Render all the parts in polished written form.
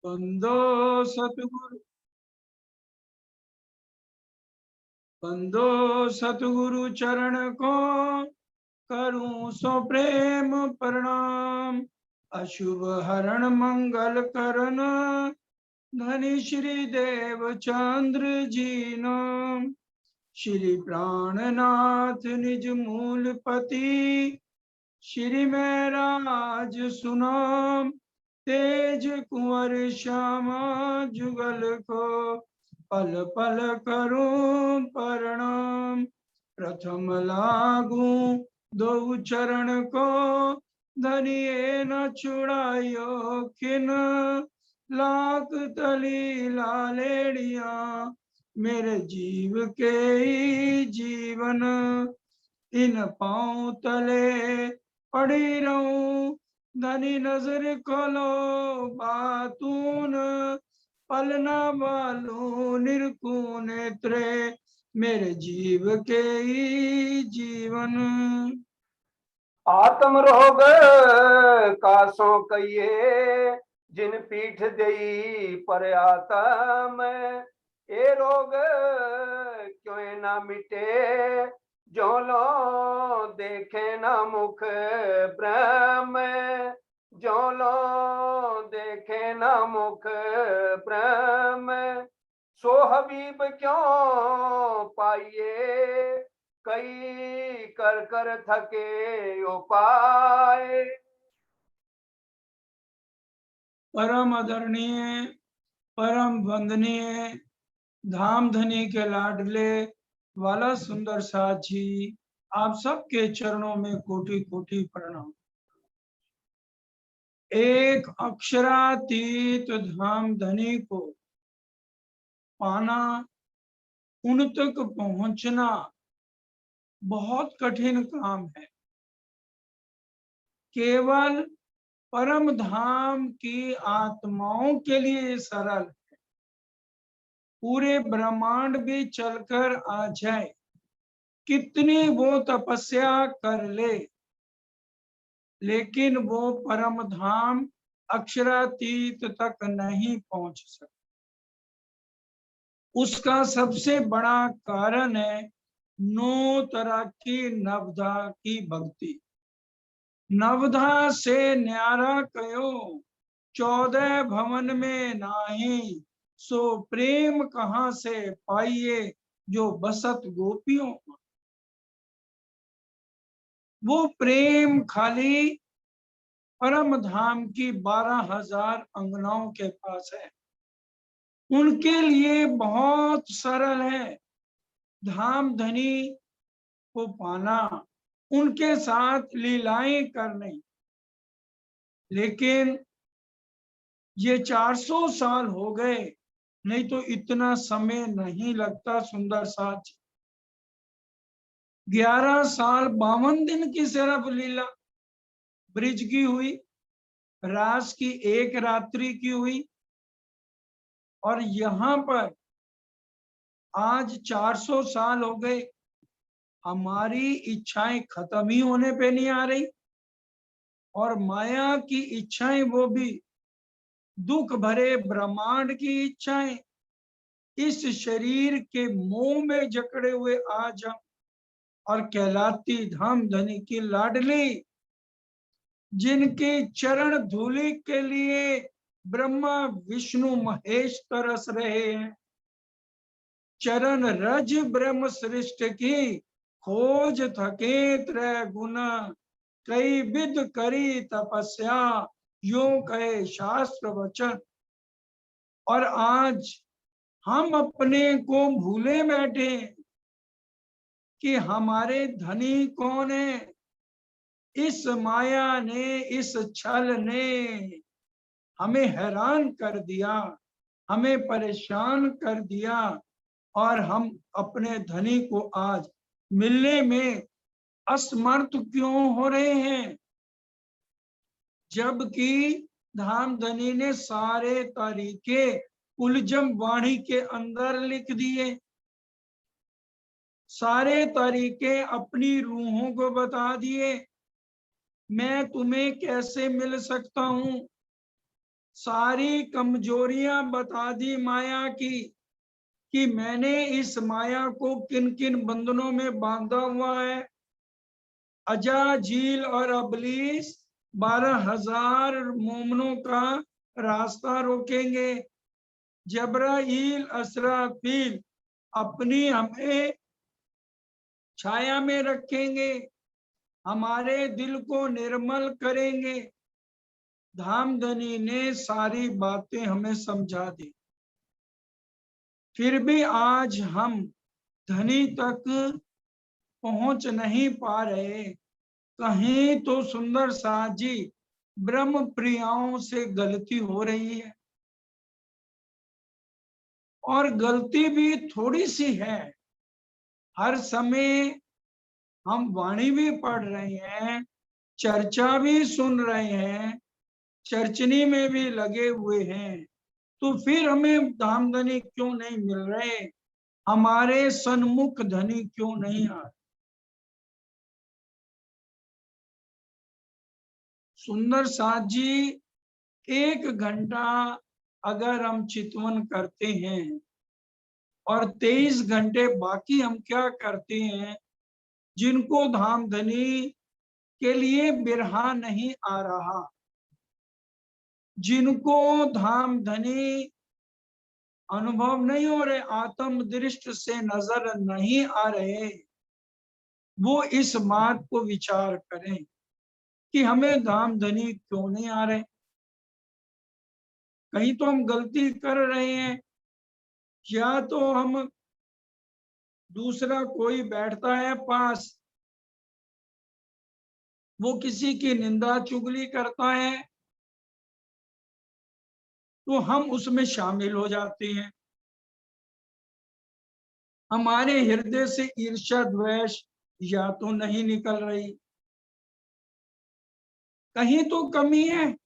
बंदो सतगुरु बंदो सतगुरु चरण को करूं सो प्रेम प्रणाम। अशुभ हरण मंगल करन धनी श्री देव चंद्र जी नाम। श्री प्राणनाथ निज मूल पति श्री महराज सुनाम। तेज कुंवर श्यामा जुगल को पल पल करूं प्रणाम। प्रथम लागू दो चरण को धनिए न छुड़ायो खिन। लाख तली लालेड़िया मेरे जीव के ही जीवन। इन पांव तले पड़ी रहूं धनी नजर खोलो बातून। पलना वालू निरकू नेत्रे मेरे जीव के ही जीवन। आत्म रोग कासों कहिए जिन पीठ दई पर आत्म। ए रोग क्यों ना मिटे जो लो देखे ना मुख ब्रह्म। जो लो देखे ना मुख ब्रह्म। सो हबीब क्यों पाइए कई कर कर थके उपाय। परम आदरणीय परम वंदनीय धाम धनी के लाडले वाला सुंदर साथ जी, आप सबके चरणों में कोटि कोटि प्रणाम। एक अक्षरातीत धाम धनी को पाना, उन तक पहुंचना बहुत कठिन काम है। केवल परम धाम की आत्माओं के लिए सरल है। पूरे ब्रह्मांड भी चलकर आ जाए, कितनी वो तपस्या कर ले, लेकिन वो परम धाम अक्षरातीत तक नहीं पहुंच सकता। उसका सबसे बड़ा कारण है 9 तरह की नवधा की भक्ति। नवधा से न्यारा कयो 14 भवन में नाही। सो प्रेम कहाँ से पाइए जो बसत गोपियों। वो प्रेम खाली परम धाम की 12,000 अंगनाओं के पास है। उनके लिए बहुत सरल है धाम धनी को पाना, उनके साथ लीलाएं करने। लेकिन ये 400 साल हो गए, नहीं तो इतना समय नहीं लगता सुंदर साथ। 11 साल 52 दिन की सिर्फ लीला ब्रिज की हुई, रास की एक रात्रि की हुई, और यहाँ पर आज 400 साल हो गए। हमारी इच्छाएं खत्म ही होने पे नहीं आ रही, और माया की इच्छाएं, वो भी दुख भरे ब्रह्मांड की इच्छाएं, इस शरीर के मोह में जकड़े हुए आज हम, और कहलाती धाम धनी की लाडली, जिनके चरण धूलि के लिए ब्रह्मा विष्णु महेश तरस रहे हैं। चरण रज ब्रह्म सृष्ट की खोज थके त्रय गुना। कई विध करी तपस्या यो कहे शास्त्र वचन। और आज हम अपने को भूले बैठे कि हमारे धनी कौन है। इस माया ने, इस छल ने हमें हैरान कर दिया, हमें परेशान कर दिया, और हम अपने धनी को आज मिलने में असमर्थ क्यों हो रहे हैं। जबकि धाम धनी ने सारे तरीके उलझम वाणी के अंदर लिख दिए, सारे तरीके अपनी रूहों को बता दिए। मैं तुम्हें कैसे मिल सकता हूं, सारी कमजोरियां बता दी माया की, कि मैंने इस माया को किन किन बंधनों में बांधा हुआ है। अजा, झील और अबलीस 12,000 मोमनों का रास्ता रोकेंगे। जबराइल, असराफील अपनी हमें छाया में रखेंगे, हमारे दिल को निर्मल करेंगे। धामधनी ने सारी बातें हमें समझा दी, फिर भी आज हम धनी तक पहुंच नहीं पा रहे। कहीं तो सुंदर साथ जी ब्रह्म प्रियाओं से गलती हो रही है, और गलती भी थोड़ी सी है। हर समय हम वाणी भी पढ़ रहे हैं, चर्चा भी सुन रहे हैं, चर्चनी में भी लगे हुए हैं, तो फिर हमें धाम धनी क्यों नहीं मिल रहे? हमारे सन्मुख धनी क्यों नहीं आ रहे? सुंदर साथ जी 1 घंटा अगर हम चितवन करते हैं और 23 घंटे बाकी हम क्या करते हैं? जिनको धाम धनी के लिए बिरहा नहीं आ रहा, जिनको धाम धनी अनुभव नहीं हो रहे, आत्म दृष्टि से नजर नहीं आ रहे, वो इस बात को विचार करें कि हमें धाम धनी क्यों नहीं आ रहे। कहीं तो हम गलती कर रहे हैं, या तो हम दूसरा कोई बैठता है पास, वो किसी की निंदा चुगली करता है, तो हम उसमें शामिल हो जाते हैं। हमारे हृदय से ईर्ष्या द्वेष या तो नहीं निकल रही, कहीं तो कमी है।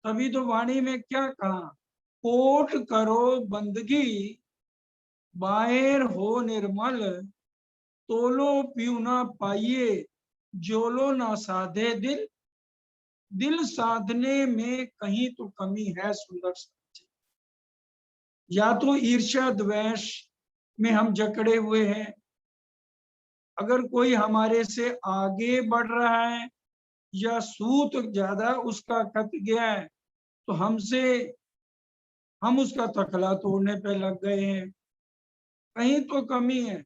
तभी तो वाणी में क्या कहा? कोट करो बंदगी, बाहर हो निर्मल, तोलो पीऊ ना पाइए, जोलो ना साधे दिल। दिल साधने में कहीं तो कमी है सुंदर साथी। या तो ईर्ष्या द्वेष में हम जकड़े हुए हैं। अगर कोई हमारे से आगे बढ़ रहा है या सूत ज्यादा उसका कट गया है, तो हम उसका तकला तोड़ने पे लग गए हैं। कहीं तो कमी है।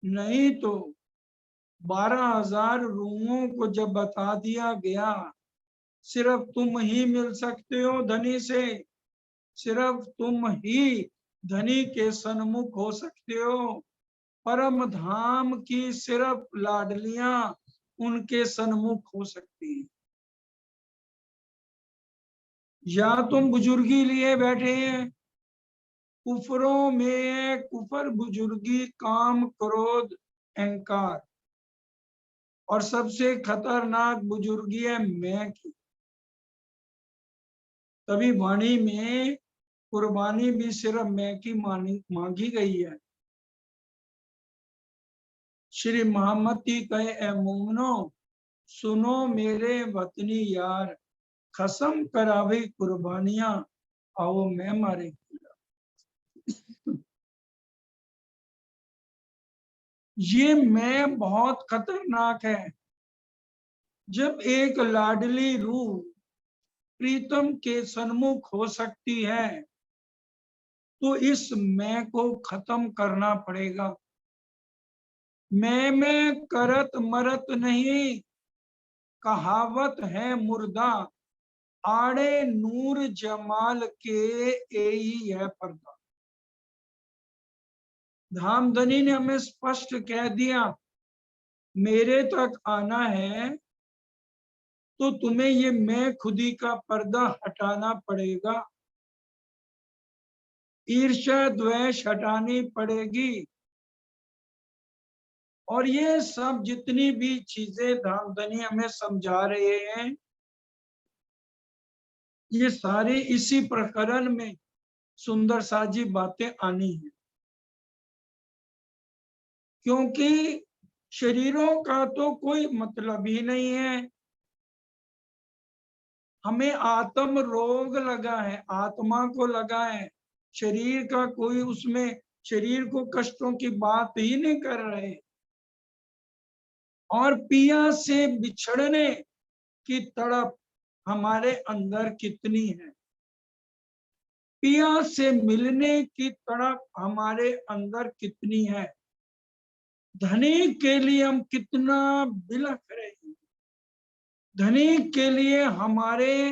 नहीं तो 12,000 रूहों को जब बता दिया गया, सिर्फ तुम ही मिल सकते हो धनी से, सिर्फ तुम ही धनी के सन्मुख हो सकते हो। परम धाम की सिर्फ लाडलियां उनके सन्मुख हो सकती हैं। या तुम बुजुर्गी लिए बैठे हैं, कुफरों में कुफर बुजुर्गी, काम क्रोध अहंकार, और सबसे खतरनाक बुजुर्गी है मैं की। तभी वाणी में कुर्बानी भी सिर्फ मैं की मांगी गई है। श्री मोहम्मदी कहे, ए मोमनो सुनो मेरे वतनी यार, कसम करावे कुर्बानियां, आओ मैं मारे। ये मैं बहुत खतरनाक है। जब एक लाडली रूह प्रीतम के सन्मुख हो सकती है, तो इस मैं को खत्म करना पड़ेगा। मैं करत मरत नहीं, कहावत है मुर्दा, आड़े नूर जमाल के यही है पर्दा। धामधनी ने हमें स्पष्ट कह दिया, मेरे तक आना है तो तुम्हें ये मैं खुदी का पर्दा हटाना पड़ेगा, ईर्ष्या द्वेष हटानी पड़ेगी। और ये सब जितनी भी चीजें धामधनी हमें समझा रहे हैं, ये सारे इसी प्रकरण में सुंदर साजी बातें आनी है। क्योंकि शरीरों का तो कोई मतलब ही नहीं है। हमें आत्म रोग लगा है, आत्मा को लगा है, शरीर का कोई उसमें शरीर को कष्टों की बात ही नहीं कर रहे। और पिया से बिछड़ने की तड़प हमारे अंदर कितनी है, पिया से मिलने की तड़प हमारे अंदर कितनी है। धनी के लिए हम कितना बिलख रहे हैं, धनी के लिए हमारे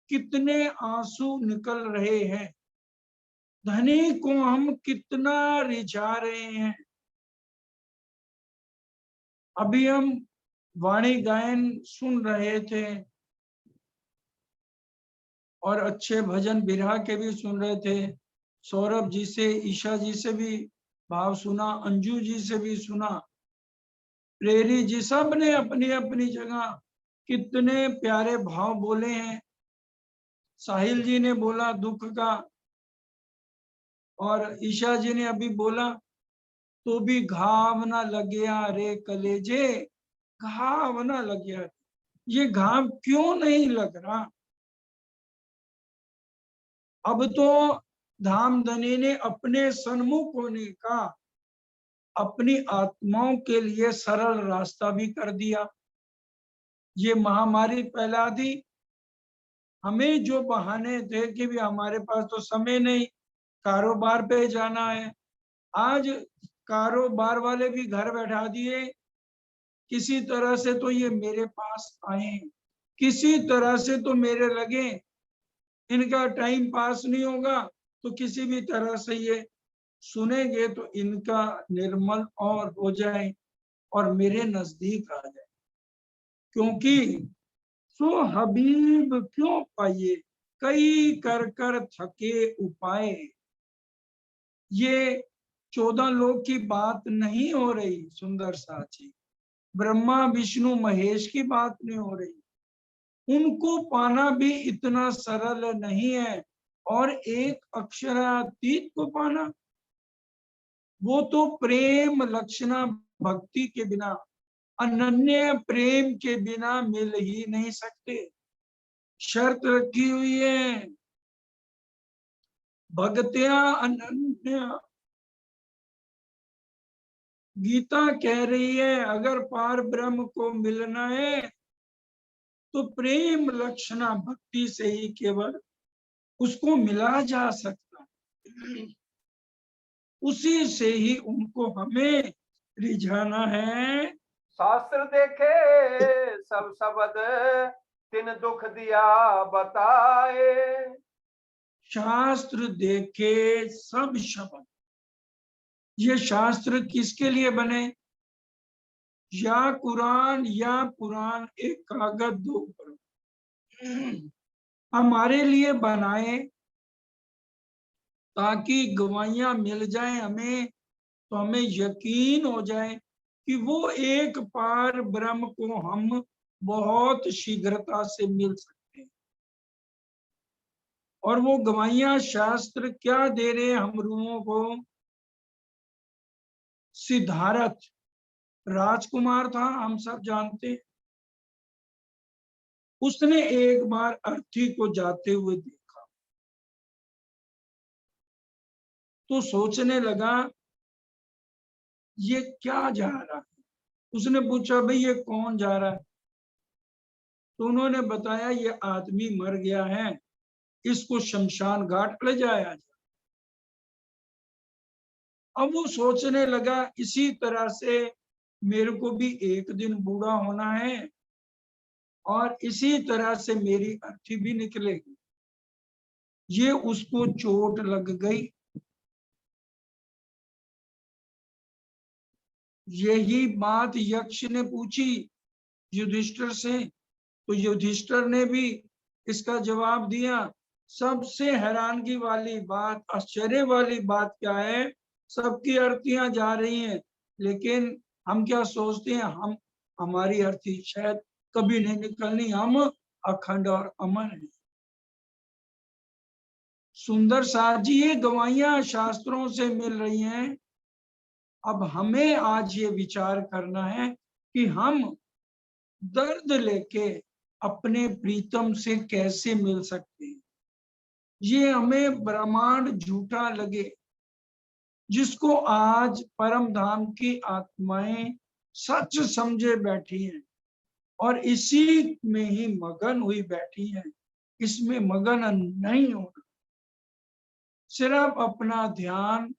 कितने आंसू निकल रहे हैं, धनी को हम कितना रिझा रहे हैं। अभी हम वाणी गायन सुन रहे थे और अच्छे भजन बिरहा के भी सुन रहे थे। सौरभ जी से, ईशा जी से भी भाव सुना, अंजू जी से भी सुना, प्रेरी जी, सब ने अपनी अपनी जगह कितने प्यारे भाव बोले हैं। साहिल जी ने बोला दुख का, और ईशा जी ने अभी बोला तो भी घाव ना लगिया रे कलेजे, घाव ना लगिया। ये घाव क्यों नहीं लग रहा? अब तो धामधनी ने अपने सन्मुख होने का अपनी आत्माओं के लिए सरल रास्ता भी कर दिया। ये महामारी फैला दी, हमें जो बहाने थे कि भी हमारे पास तो समय नहीं, कारोबार पे जाना है, आज कारोबार वाले भी घर बैठा दिए। किसी तरह से तो ये मेरे पास आए, किसी तरह से तो मेरे लगे, इनका टाइम पास नहीं होगा तो किसी भी तरह से ये सुनेंगे तो इनका निर्मल और हो जाए और मेरे नजदीक आ जाए। क्योंकि सो हबीब क्यों पाइए, कई कर कर थके उपाय। ये 14 लोग की बात नहीं हो रही सुंदर साची, ब्रह्मा विष्णु महेश की बात नहीं हो रही। उनको पाना भी इतना सरल नहीं है, और एक अक्षरातीत को पाना, वो तो प्रेम लक्षणा भक्ति के बिना, अनन्य प्रेम के बिना मिल ही नहीं सकते। शर्त रखी हुई है, भगत्या अनन्य। गीता कह रही है अगर पार ब्रह्म को मिलना है तो प्रेम लक्षणा भक्ति से ही केवल उसको मिला जा सकता है, उसी से ही उनको हमें रिझाना है। शास्त्र देखे सब शब्द तिन दुख दिया बताए, शास्त्र देखे सब शब्द, ये शास्त्र किसके लिए बने? या कुरान या पुराण, एक कागज दो पर हमारे लिए बनाए, ताकि गवाहियां मिल जाए हमें, तो हमें यकीन हो जाए कि वो एक पार ब्रह्म को हम बहुत शीघ्रता से मिल सकते हैं। और वो गवाहियां शास्त्र क्या दे रहे हैं हम रूहों को? सिद्धार्थ राजकुमार था, हम सब जानते हैं, उसने एक बार अर्थी को जाते हुए देखा तो सोचने लगा ये क्या जा रहा है। उसने पूछा भाई ये कौन जा रहा है? तो उन्होंने बताया ये आदमी मर गया है, इसको शमशान घाट ले जाया जाए। अब वो सोचने लगा इसी तरह से मेरे को भी एक दिन बूढ़ा होना है और इसी तरह से मेरी अर्थी भी निकलेगी। ये उसको चोट लग गई। यही बात यक्ष ने पूछी युधिष्ठिर से, तो युधिष्ठिर ने भी इसका जवाब दिया। सबसे हैरानगी वाली बात, आश्चर्य वाली बात क्या है, सबकी अर्थियां जा रही हैं, लेकिन हम क्या सोचते हैं, हम हमारी अर्थी शायद कभी नहीं निकलनी, हम अखंड और अमर हैं। सुंदर साथ जी, ये गवाहियां शास्त्रों से मिल रही हैं। अब हमें आज ये विचार करना है कि हम दर्द लेके अपने प्रीतम से कैसे मिल सकते हैं। ये हमें ब्रह्मांड झूठा लगे, जिसको आज परम धाम की आत्माएं सच समझे बैठी हैं और इसी में ही मगन हुई बैठी हैं, इसमें मगन नहीं होना। सिर्फ अपना ध्यान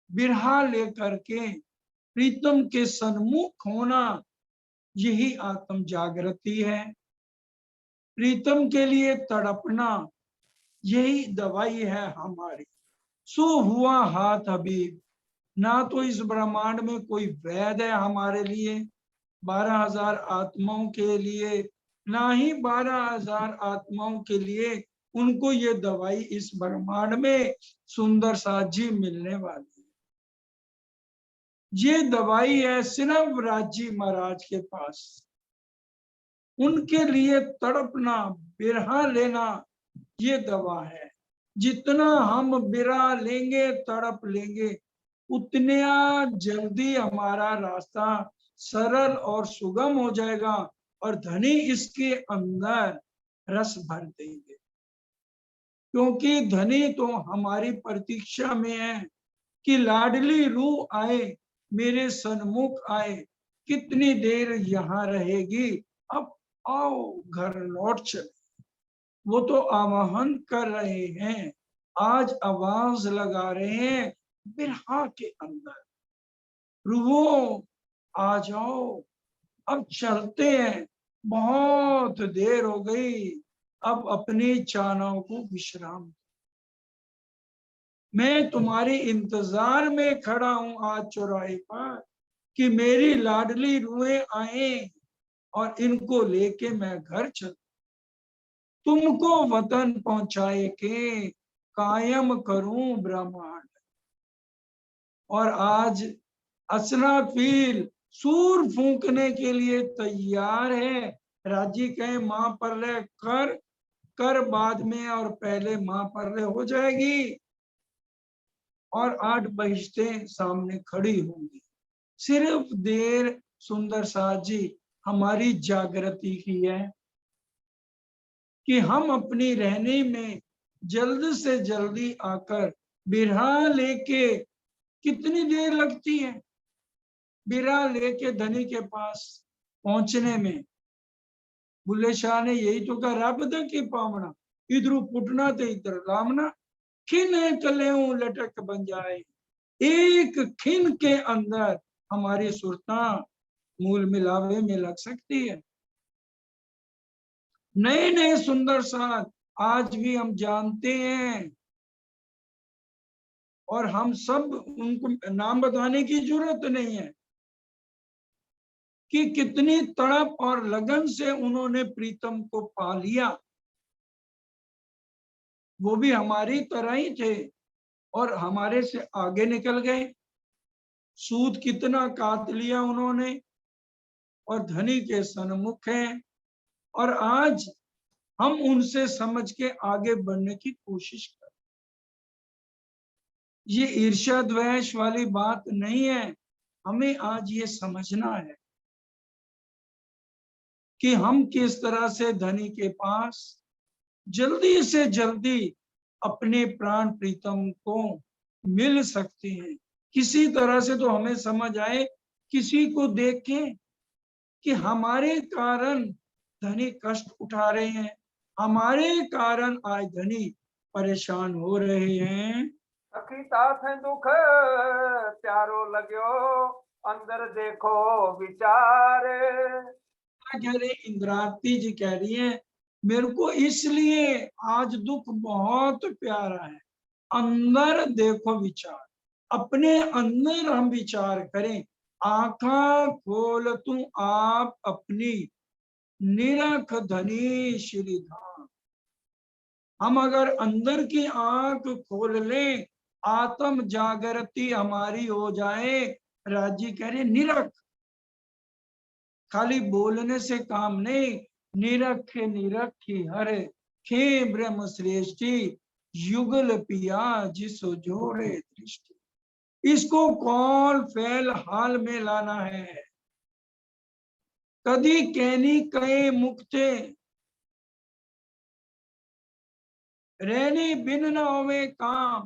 बिरहा लेकर के प्रीतम के सन्मुख होना, यही आत्म जागृति है। प्रीतम के लिए तड़पना, यही दवाई है हमारी। सो हुआ हाथ हबीब। ना तो इस ब्रह्मांड में कोई वैद है हमारे लिए 12,000 आत्माओं के लिए, ना ही 12,000 आत्माओं के लिए उनको ये दवाई इस ब्रह्मांड में सुंदर साथ जी मिलने वाली है। ये दवाई है सिर्फ राजी महाराज के पास। उनके लिए तड़पना, बिरहा लेना, ये दवा है। जितना हम बिरहा लेंगे, तड़प लेंगे, उतना जल्दी हमारा रास्ता सरल और सुगम हो जाएगा और धनी इसके अंदर रस भर देंगे। क्योंकि धनी तो हमारी प्रतीक्षा में है कि लाडली रूह आए, मेरे सन्मुख आए। कितनी देर यहाँ रहेगी, अब आओ घर लौट चले। वो तो आवाहन कर रहे हैं, आज आवाज लगा रहे हैं बिरहा के अंदर, रूहो आ जाओ, अब चलते हैं, बहुत देर हो गई, अब अपनी चालों को विश्राम। मैं तुम्हारे इंतजार में खड़ा हूं आज चौराहे पर कि मेरी लाडली रूहें आए और इनको लेके मैं घर चल, तुमको वतन पहुंचाए के कायम करूं ब्रह्मांड। और आज असराफील सूर फूंकने के लिए तैयार है। राजी कहे मां परले कर, कर बाद में और पहले मां परले हो जाएगी और 8 बहिश्तें सामने खड़ी होंगी। सिर्फ देर सुंदर साथ जी हमारी जागृति की है कि हम अपनी रहने में जल्द से जल्दी आकर बिरहा लेके, कितनी देर लगती है बिरहा लेके धनी के पास पहुंचने में। बुल्ले शाह ने यही तो कहा, रब दा की पावना, इधरू पुटना ते इधर लामना, खिन कले लटक बन जाए। एक खिन के अंदर हमारी सुरता मूल मिलावे में लग सकती है। नए नए सुंदर साथ आज भी हम जानते हैं और हम सब उनको नाम बताने की जरूरत नहीं है कि कितनी तड़प और लगन से उन्होंने प्रीतम को पा लिया। वो भी हमारी तरह ही थे और हमारे से आगे निकल गए। सूद कितना काट लिया उन्होंने और धनी के सन्मुख हैं और आज हम उनसे समझ के आगे बढ़ने की कोशिश कर। ये ईर्ष्या द्वेष वाली बात नहीं है, हमें आज ये समझना है कि हम किस तरह से धनी के पास जल्दी से जल्दी अपने प्राण प्रीतम को मिल सकते हैं। किसी तरह से तो हमें समझ आए, किसी को देखें कि हमारे कारण धनी कष्ट उठा रहे हैं, हमारे कारण आज धनी परेशान हो रहे हैं। सखी साथ दुख प्यारो लग्यो, अंदर देखो विचार। कह रहे इंद्रावती जी कह रही है, मेरे को इसलिए आज दुख बहुत प्यारा है। अंदर देखो विचार, अपने अंदर हम विचार करें। आंखा खोल तू आप अपनी, निरख धनी श्री धाम। हम अगर अंदर की आंख खोल लें, आत्म जागृति हमारी हो जाए। राजी कह रहे निरख, खाली बोलने से काम नहीं। निरखे निरखी हरे खे ब्रह्म श्रेष्ठी, युगल पिया जिसो जोड़े दृष्टि। इसको कौल फैल हाल में लाना है। कदी कहनी कहे मुक्ते, रहनी बिन न होवे काम,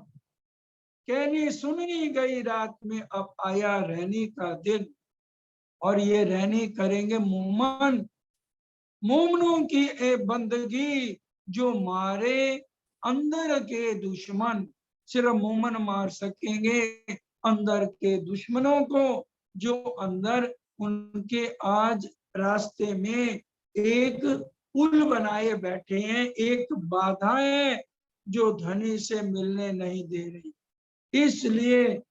कहनी सुननी गई रात में, अब आया रहनी का दिन। और ये रहनी करेंगे मोमन, मोमनों की ए बंदगी, जो मारे अंदर के दुश्मन। सिर्फ मोमन मार सकेंगे अंदर के दुश्मनों को, जो अंदर उनके आज रास्ते में एक पुल बनाए बैठे हैं, एक बाधा है जो धनी से मिलने नहीं दे रही। इसलिए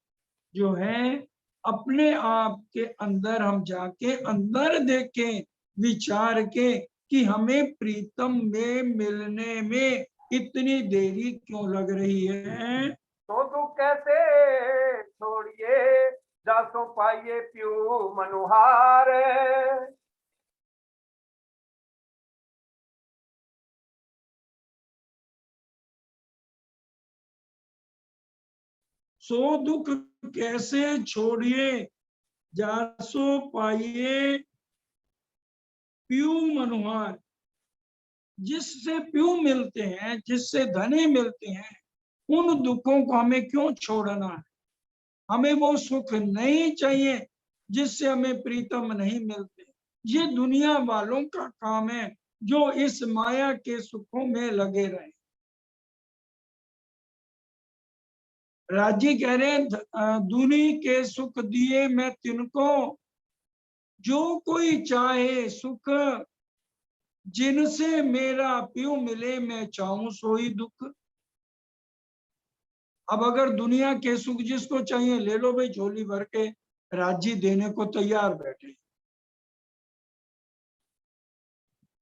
जो है अपने आप के अंदर हम जाके अंदर देखें, विचार के कि हमें प्रीतम में मिलने में इतनी देरी क्यों लग रही है। तो दुख कैसे छोड़िए, जासो पाइए प्यू मनुहार। सो दुख कैसे छोड़िए, जासो पाइए प्यू मनुहार। जिससे प्यू मिलते हैं, जिससे धनी मिलते हैं, उन दुखों को हमें क्यों छोड़ना है। हमें वो सुख नहीं चाहिए जिससे हमें प्रीतम नहीं मिलते। ये दुनिया वालों का काम है जो इस माया के सुखों में लगे रहे। राजी कह रहे हैं दुनी के सुख दिए मैं तिनको, जो कोई चाहे सुख, जिनसे मेरा प्यू मिले मैं चाहूं सोई दुख। अब अगर दुनिया के सुख जिसको चाहिए ले लो भाई, झोली भर के राजी देने को तैयार बैठे।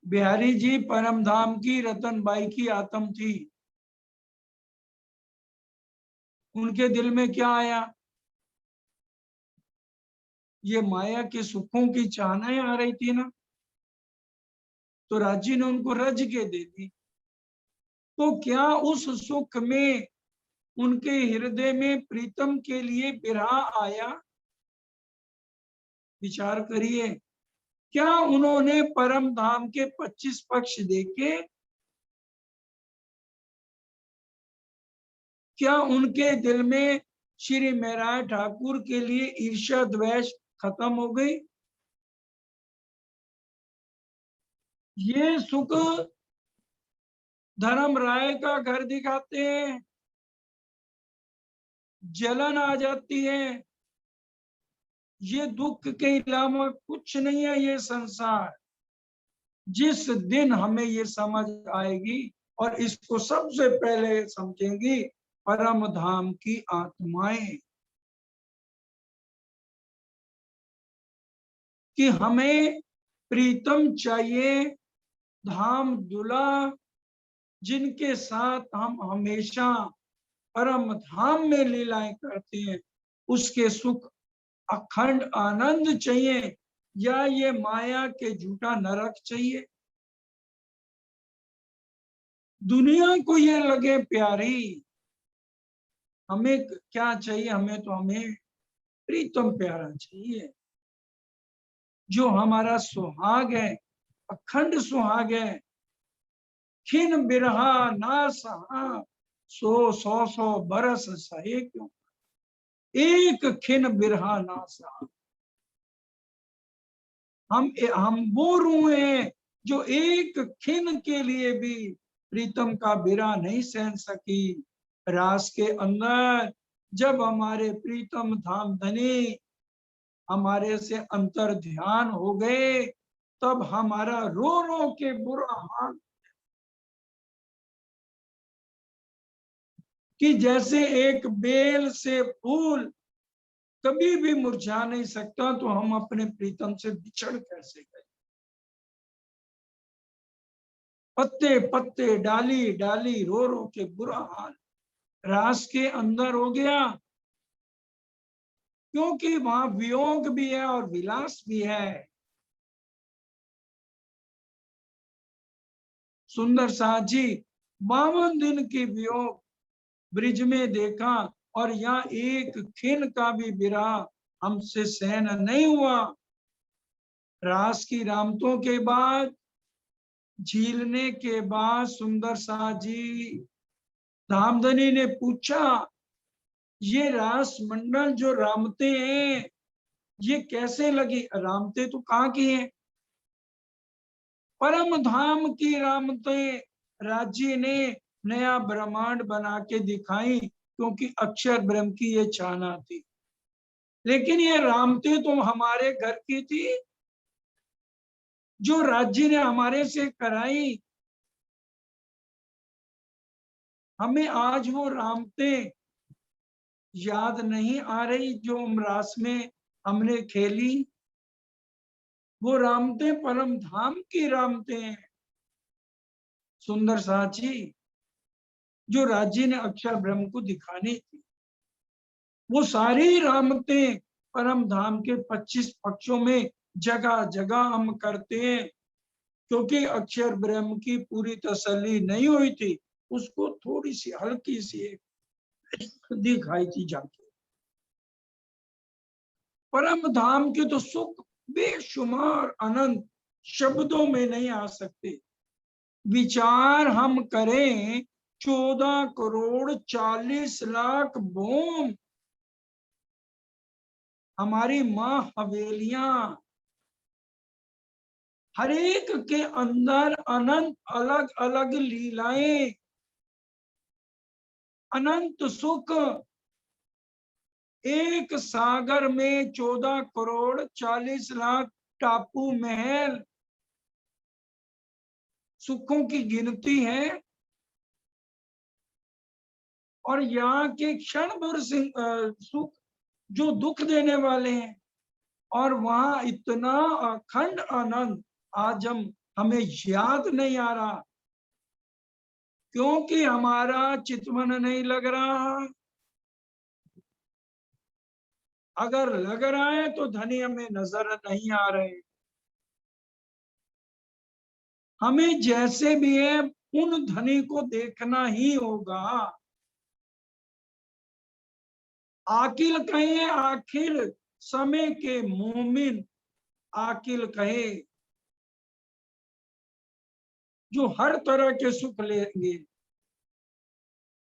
बिहारी जी परमधाम की रतनबाई की आत्म थी, उनके दिल में क्या आया, ये माया के सुखों की चाहनाएं आ रही थी ना, तो राजी ने उनको रज के दे दी। तो क्या उस सुख में उनके हृदय में प्रीतम के लिए विरह आया। विचार करिए, क्या उन्होंने परम धाम के 25 पक्ष देखे, क्या उनके दिल में श्री महराज ठाकुर के लिए ईर्ष्या द्वेष खत्म हो गई। ये सुख धर्म राय का घर दिखाते हैं, जलन आ जाती है। ये दुख के अलावा कुछ नहीं है ये संसार। जिस दिन हमें ये समझ आएगी और इसको सबसे पहले समझेंगी परम धाम की आत्माएं, कि हमें प्रीतम चाहिए, धाम दुला, जिनके साथ हम हमेशा परम धाम में लीलाएं करते हैं, उसके सुख अखंड आनंद चाहिए, या ये माया के झूठा नरक चाहिए। दुनिया को ये लगे प्यारी, हमें क्या चाहिए, हमें प्रीतम प्यारा चाहिए, जो हमारा सुहाग है, अखंड सुहाग है। खिन बिरहा ना सहा, सौ सौ बरस सहे क्यों, एक खिन बिरहा ना सहा। हम वो रूह हैं जो एक खिन के लिए भी प्रीतम का बिरहा नहीं सहन सकी। रास के अंदर जब हमारे प्रीतम धाम धनी हमारे से अंतर ध्यान हो गए, तब हमारा रो रो के बुरा हाल, कि जैसे एक बेल से फूल कभी भी मुरझा नहीं सकता, तो हम अपने प्रीतम से बिछड़ कैसे गए। पत्ते पत्ते डाली डाली रो रो के बुरा हाल रास के अंदर हो गया, क्योंकि वहां वियोग भी है और विलास भी है। सुंदर साथ जी 52 दिन की वियोग ब्रिज में देखा, और यहाँ एक खिन का भी विरह हमसे सहन नहीं हुआ। रास की रामतों के बाद, झीलने के बाद सुंदर सा जी धामधनी ने पूछा, ये रास मंडल जो रामते हैं ये कैसे लगी? रामते तो कहाँ की हैं? परम धाम की रामते राज्य ने नया ब्रह्मांड बना के दिखाई, क्योंकि अक्षर ब्रह्म की ये चाहना थी। लेकिन ये रामते तो हमारे घर की थी, जो राज्य ने हमारे से कराई। हमें आज वो रामते याद नहीं आ रही जो हम रास में हमने खेली। वो रामते परम धाम की रामते हैं सुंदर साची, जो राज्य ने अक्षर ब्रह्म को दिखानी थी। वो सारी रामते परम धाम के 25 पक्षों में जगह जगह हम करते हैं, क्योंकि अक्षर ब्रह्म की पूरी तसल्ली नहीं हुई थी, उसको थोड़ी सी हल्की सी दिखाई थी जाके। परम धाम के तो सुख बेशुमार अनंत शब्दों में नहीं आ सकते। विचार हम करें 14 करोड़ 40 लाख भूम हमारी मां हवेलियां, हर एक के अंदर अनंत अलग अलग लीलाएं, अनंत सुख। एक सागर में 14 करोड़ 40 लाख टापू महल, सुखों की गिनती है। और यहाँ के क्षण भर सुख जो दुख देने वाले हैं, और वहां इतना अखंड आनंद आज हमें याद नहीं आ रहा, क्योंकि हमारा चितवन नहीं लग रहा। अगर लग रहा है तो धनी हमें नजर नहीं आ रहे। हमें जैसे भी है उन धनी को देखना ही होगा। आकिल कहे आखिर समय के मोमिन, आकिल कहे जो हर तरह के सुख लेंगे।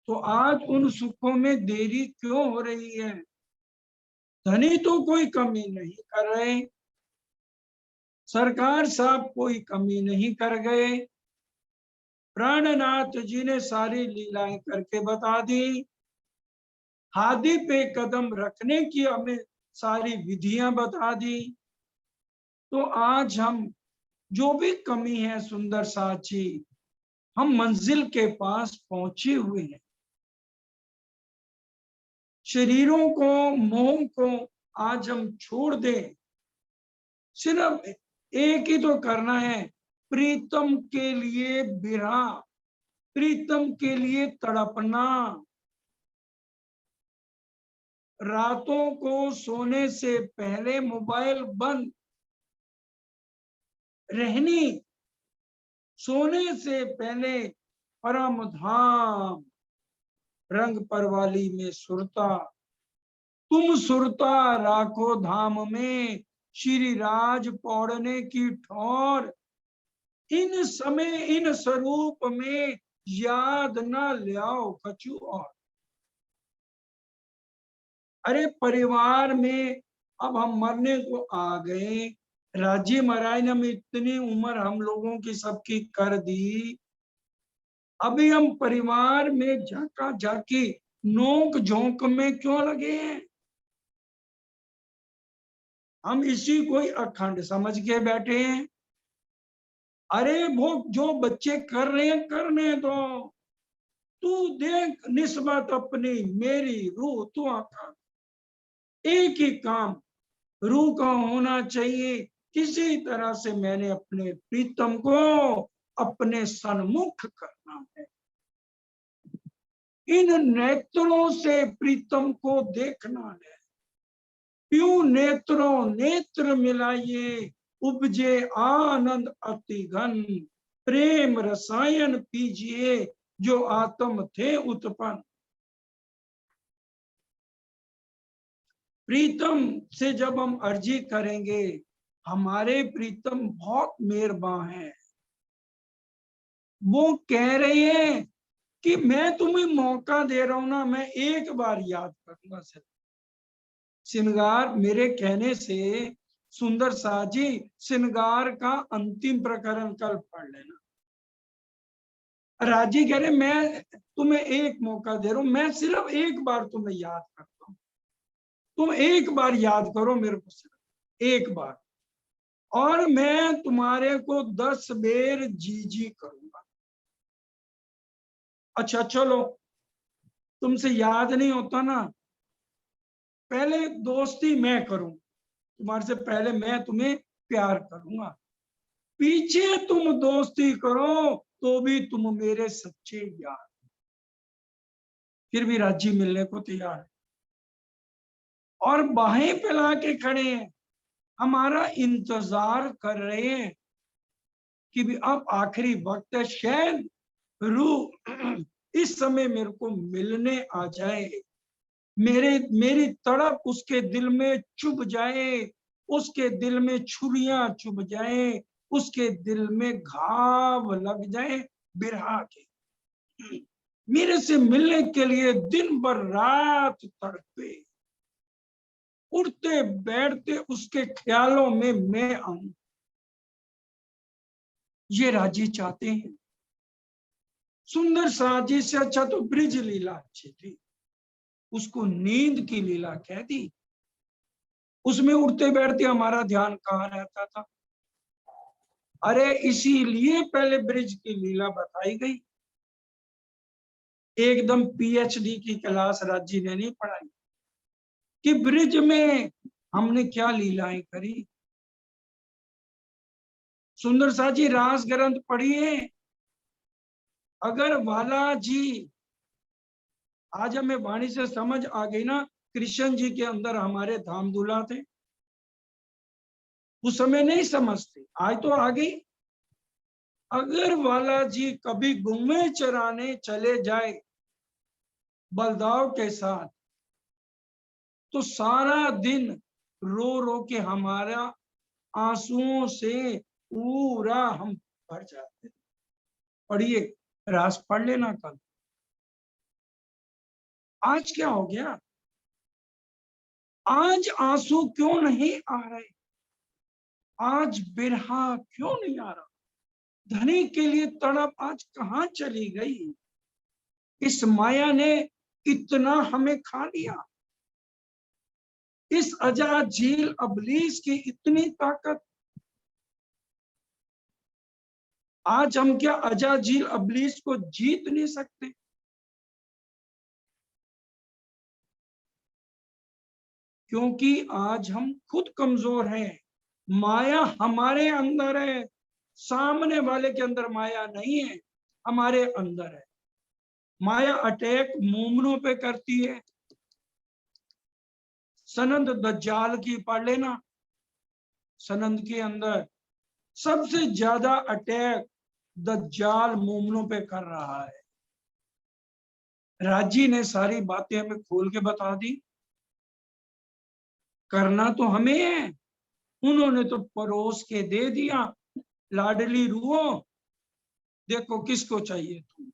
तो आज उन सुखों में देरी क्यों हो रही है? धनी तो कोई कमी नहीं कर रहे, सरकार साहब कोई कमी नहीं कर गए, प्राणनाथ जी ने सारी लीलाएं करके बता दी, हादी पे कदम रखने की हमें सारी विधियां बता दी। तो आज हम जो भी कमी है सुंदर साची, हम मंजिल के पास पहुंचे हुए हैं। शरीरों को मोह को आज हम छोड़ दें, सिर्फ एक ही तो करना है, प्रीतम के लिए बिरहा, प्रीतम के लिए तड़पना। रातों को सोने से पहले मोबाइल बंद, रहनी सोने से पहले परम धाम रंग परवाली में सुरता, तुम सुरता राखो धाम में, श्री राज पौड़ने की ठौर, इन समय इन स्वरूप में याद न लियाओ कछु और। अरे परिवार में अब हम मरने को आ गए, राज्य महाराज ने हम इतनी उम्र हम लोगों की सबकी कर दी, अभी हम परिवार में झाका झाकी नोक झोंक में क्यों लगे हैं? हम इसी को ही अखंड समझ के बैठे हैं। अरे वो जो बच्चे कर रहे हैं करने दो, तू देख निस्बत अपनी मेरी रूह तू आका, एक ही काम रूह का होना चाहिए। किसी तरह से मैंने अपने प्रीतम को अपने सन्मुख करना है, इन नेत्रों से प्रीतम को देखना है। क्यों नेत्रों नेत्र मिलाइए, उपजे आनंद अति घन, प्रेम रसायन पीजिए जो आत्म थे उत्पन्न। प्रीतम से जब हम अर्जी करेंगे, हमारे प्रीतम बहुत मेहरबान हैं। वो कह रहे हैं कि मैं तुम्हें मौका दे रहा हूं ना, मैं एक बार याद करूंगा सिर्फ। श्रृंगार मेरे कहने से सुंदर साजी श्रृंगार का अंतिम प्रकरण कल पढ़ लेना। राजी कह रहे मैं तुम्हें एक मौका दे रहा हूं, मैं सिर्फ एक बार तुम्हें याद करता हूं, तुम एक बार याद करो मेरे को, सिर्फ एक बार, और मैं तुम्हारे को 10 बेर जी जी करूंगा। अच्छा चलो, तुमसे याद नहीं होता ना, पहले दोस्ती मैं करूं, तुम्हारे से पहले मैं तुम्हें प्यार करूंगा, पीछे तुम दोस्ती करो तो भी तुम मेरे सच्चे यार। फिर भी राजी मिलने को तैयार है और बाहें फैला के खड़े हैं, हमारा इंतजार कर रहे हैं कि भी अब आखिरी वक्त है, शायद रूह इस समय मेरे को मिलने आ जाए, मेरी तड़प उसके दिल में चुभ जाए, उसके दिल में छुरियां चुभ जाए, उसके दिल में घाव लग जाए बिरहा के, मेरे से मिलने के लिए दिन भर रात तड़पे, उठते बैठते उसके ख्यालों में मैं आऊं। ये राजी चाहते हैं। सुंदर साजी से अच्छा तो ब्रिज लीला अच्छी थी, उसको नींद की लीला कह दी। उसमें उठते बैठते हमारा ध्यान कहाँ रहता था? अरे इसीलिए पहले ब्रिज की लीला बताई गई। एकदम पीएचडी की क्लास राजी ने नहीं पढ़ाई कि ब्रिज में हमने क्या लीलाएं करी। सुंदर साजी रास ग्रंथ पढ़िए, अगर वाला जी, आज हमें वाणी से समझ आ गई ना, कृष्ण जी के अंदर हमारे धाम धूला थे, उस समय नहीं समझते, आज तो आ गई। अगर वाला जी कभी गुम्मे चराने चले जाए बलदाव के साथ, तो सारा दिन रो रो के हमारा आंसुओं से पूरा हम भर जाते। पढ़िए, रास पढ़ लेना कल। आज क्या हो गया? आज आंसू क्यों नहीं आ रहे? आज बिरहा क्यों नहीं आ रहा? धनी के लिए तड़प आज कहाँ चली गई? इस माया ने इतना हमें खा लिया, इस अजा झील अबलीस की इतनी ताकत। आज हम क्या अजा झील अबलीस को जीत नहीं सकते? क्योंकि आज हम खुद कमजोर हैं, माया हमारे अंदर है, सामने वाले के अंदर माया नहीं है, हमारे अंदर है। माया अटैक मोमनों पे करती है। सनंद दज्जाल की पढ़ लेना, सनंद के अंदर सबसे ज्यादा अटैक दज्जाल मोमनों पे कर रहा है। राजी ने सारी बातें हमें खोल के बता दी, करना तो हमें है, उन्होंने तो परोस के दे दिया। लाडली रूहो, देखो किसको चाहिए तुम,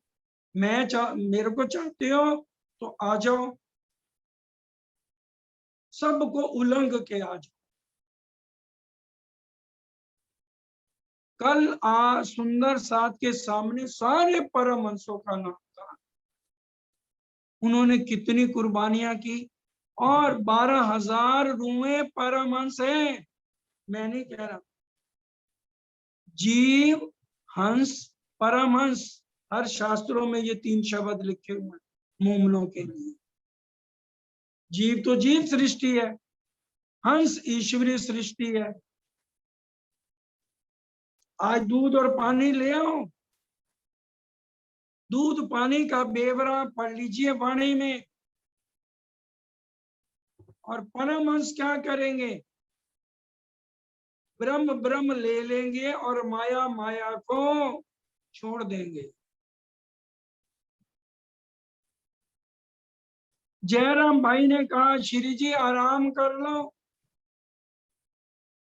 मेरे को चाहते हो तो आ जाओ, सबको उलंघ के आ जाओ। कल सुंदर साथ के सामने सारे परमहंसों का नाम था, उन्होंने कितनी कुर्बानियां की, और 12,000 रुए परमहंस हैं। मैं नहीं कह रहा, जीव हंस परमहंस, हर शास्त्रों में ये 3 शब्द लिखे हुए हैं मोमनों के लिए। जीव तो जीव सृष्टि है, हंस ईश्वरीय सृष्टि है। आज दूध और पानी ले आओ, दूध पानी का बेवरा पढ़ लीजिए वाणी में, और परमहंस क्या करेंगे? ब्रह्म ब्रह्म ले लेंगे और माया माया को छोड़ देंगे। जयराम भाई ने कहा श्री जी आराम कर लो,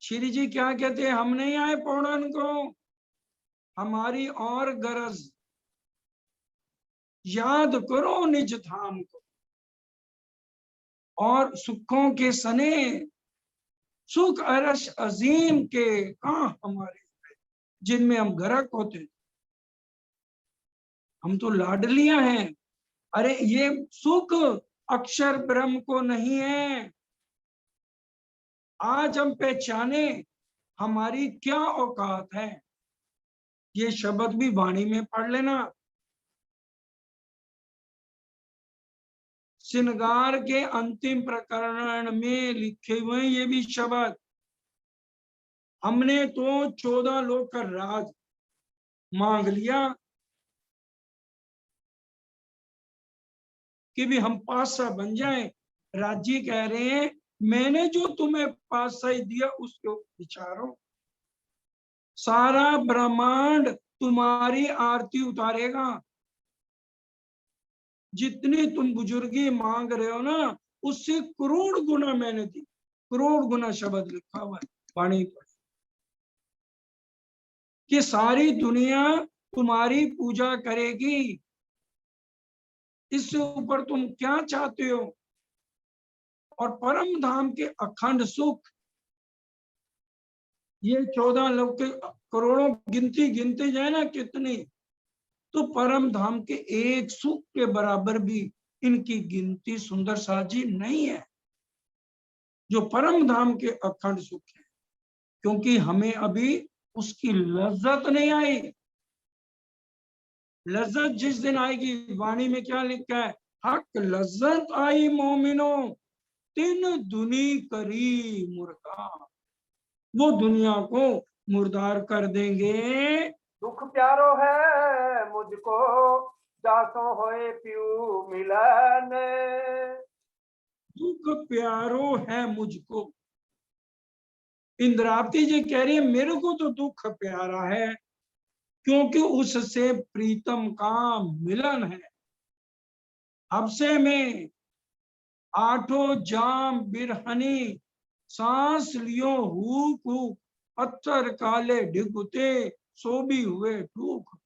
श्री जी क्या कहते हैं, हम नहीं आए पौड़न को, हमारी और गरज, याद करो निज धाम को। और सुखों के सने सुख अरश अजीम के कहाँ हमारे, जिनमें हम गर्क होते, हम तो लाडलियां हैं। अरे ये सुख अक्षर ब्रह्म को नहीं है। आज हम पहचाने हमारी क्या औकात है। ये शब्द भी वाणी में पढ़ लेना। श्रृंगार के अंतिम प्रकरण में लिखे हुए ये भी शब्द। हमने तो 14 लोक का राज मांग लिया कि भी हम पातशाह बन जाएं। राजी कह रहे हैं मैंने जो तुम्हें पातशाही दिया उसको विचारो, सारा ब्रह्मांड तुम्हारी आरती उतारेगा। जितनी तुम बुजुर्गी मांग रहे हो ना, उससे करोड़ गुना मैंने दी। करोड़ गुना शब्द लिखा हुआ है वाणी पर, कि सारी दुनिया तुम्हारी पूजा करेगी। इससे ऊपर तुम क्या चाहते हो। और परम धाम के अखंड सुख, ये 14 लोग के करोड़ों गिनती गिनते जाए ना कितनी, तो परम धाम के एक सुख के बराबर भी इनकी गिनती सुंदर साजी नहीं है, जो परम धाम के अखंड सुख है। क्योंकि हमें अभी उसकी लज्जत नहीं आई। लज्जत जिस दिन आएगी, वाणी में क्या लिखा है, हक लज्जत आई मोमिनो तिन दुनी करी मुर्दा। वो दुनिया को मुर्दार कर देंगे। दुख प्यारो है मुझको जासो होए प्यू मिलन। दुख प्यारो है मुझको। इंद्रावती जी कह रही है मेरे को तो दुख प्यारा है, क्योंकि उससे प्रीतम का मिलन है। अब से में 8 जाम बिरहनी सांस लियो हुक हुक, पत्थर काले ढिकुते सो भी हुए ठूक।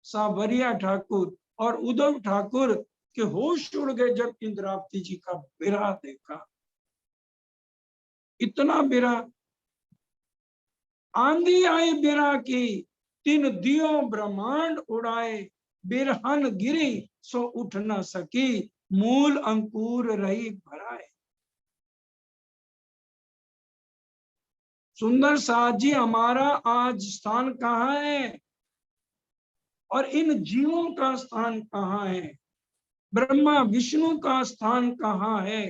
सावरिया ठाकुर और उद्धव ठाकुर के होश उड़ गए जब इंद्रावती जी का बिरहा देखा। इतना बिरहा, आंधी आई बिरहा की, 3 दियो ब्रह्मांड उड़ाए। बिरहन गिरी सो उठ न सकी, मूल अंकुर रही भराए। सुंदर साथ जी, हमारा आज स्थान कहाँ है और इन जीवों का स्थान कहाँ है। ब्रह्मा विष्णु का स्थान कहाँ है,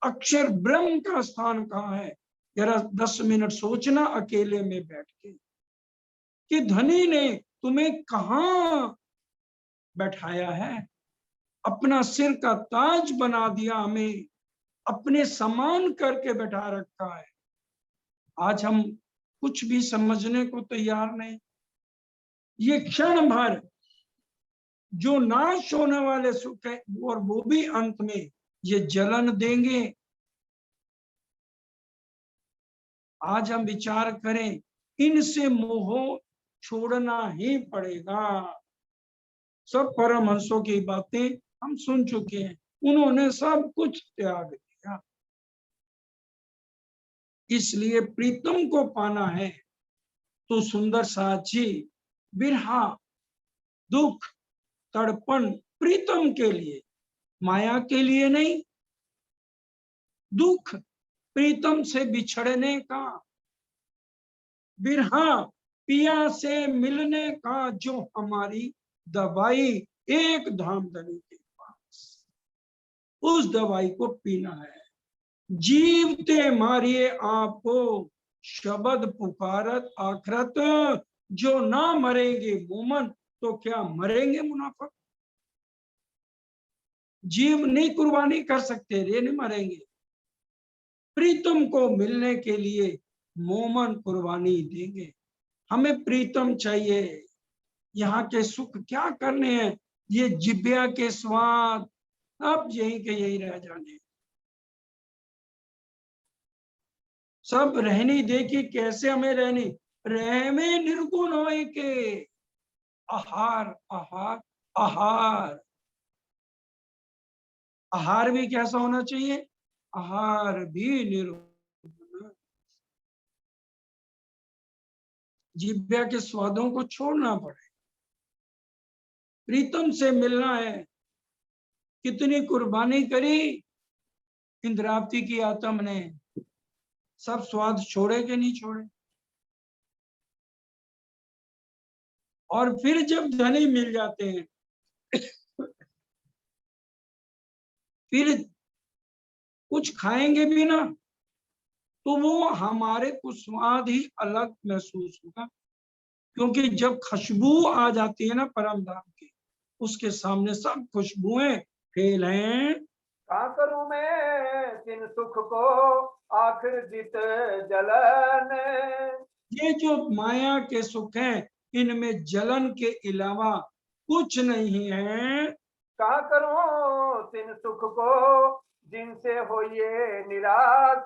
अक्षर ब्रह्म का स्थान कहाँ है। जरा 10 मिनट सोचना अकेले में बैठ के, कि धनी ने तुम्हें कहाँ बैठाया है। अपना सिर का ताज बना दिया, हमें अपने समान करके बैठा रखा है। आज हम कुछ भी समझने को तैयार नहीं। ये क्षण भर जो नाश होने वाले सुख है, और वो भी अंत में ये जलन देंगे। आज हम विचार करें, इनसे मोह छोड़ना ही पड़ेगा। सब परमहंसों की बातें हम सुन चुके हैं, उन्होंने सब कुछ त्याग दिया। इसलिए प्रीतम को पाना है तो सुंदर साची बिरहा, दुख, तड़पन प्रीतम के लिए, माया के लिए नहीं। दुख प्रीतम से बिछड़ने का, बिरहा पिया से मिलने का, जो हमारी दवाई एक धामधनी के पास, उस दवाई को पीना है। जीवते मारिए आपको शब्द पुकारत आखरत, जो ना मरेंगे मोमन तो क्या मरेंगे मुनाफिक। जीव नहीं कुर्बानी कर सकते, रे नहीं मरेंगे। प्रीतम को मिलने के लिए मोमन कुर्बानी देंगे। हमें प्रीतम चाहिए। यहाँ के सुख क्या करने हैं, ये जिब्या के स्वाद अब यही के यही रह जाने। सब रहनी देखी कैसे हमें रहनी, रह में निर्गुण होए के आहार आहार आहार। आहार भी कैसा होना चाहिए, आहार भी निर्गुण। जीभ्या के स्वादों को छोड़ना पड़े, प्रीतम से मिलना है। कितनी कुर्बानी करी इंद्रावती की आत्म ने, सब स्वाद छोड़े के नहीं छोड़े। और फिर जब धनी मिल जाते हैं फिर कुछ खाएंगे भी ना तो वो हमारे को स्वाद ही अलग महसूस होगा, क्योंकि जब खुशबू आ जाती है ना परम धाम की, उसके सामने सब खुशबुएं फेल हैं। क्या करूं मैं तिन सुख को आखिर जित जलन, ये जो माया के सुख हैं इनमें जलन के अलावा कुछ नहीं है। क्या करूं तिन सुख को जिनसे हो ये निराश,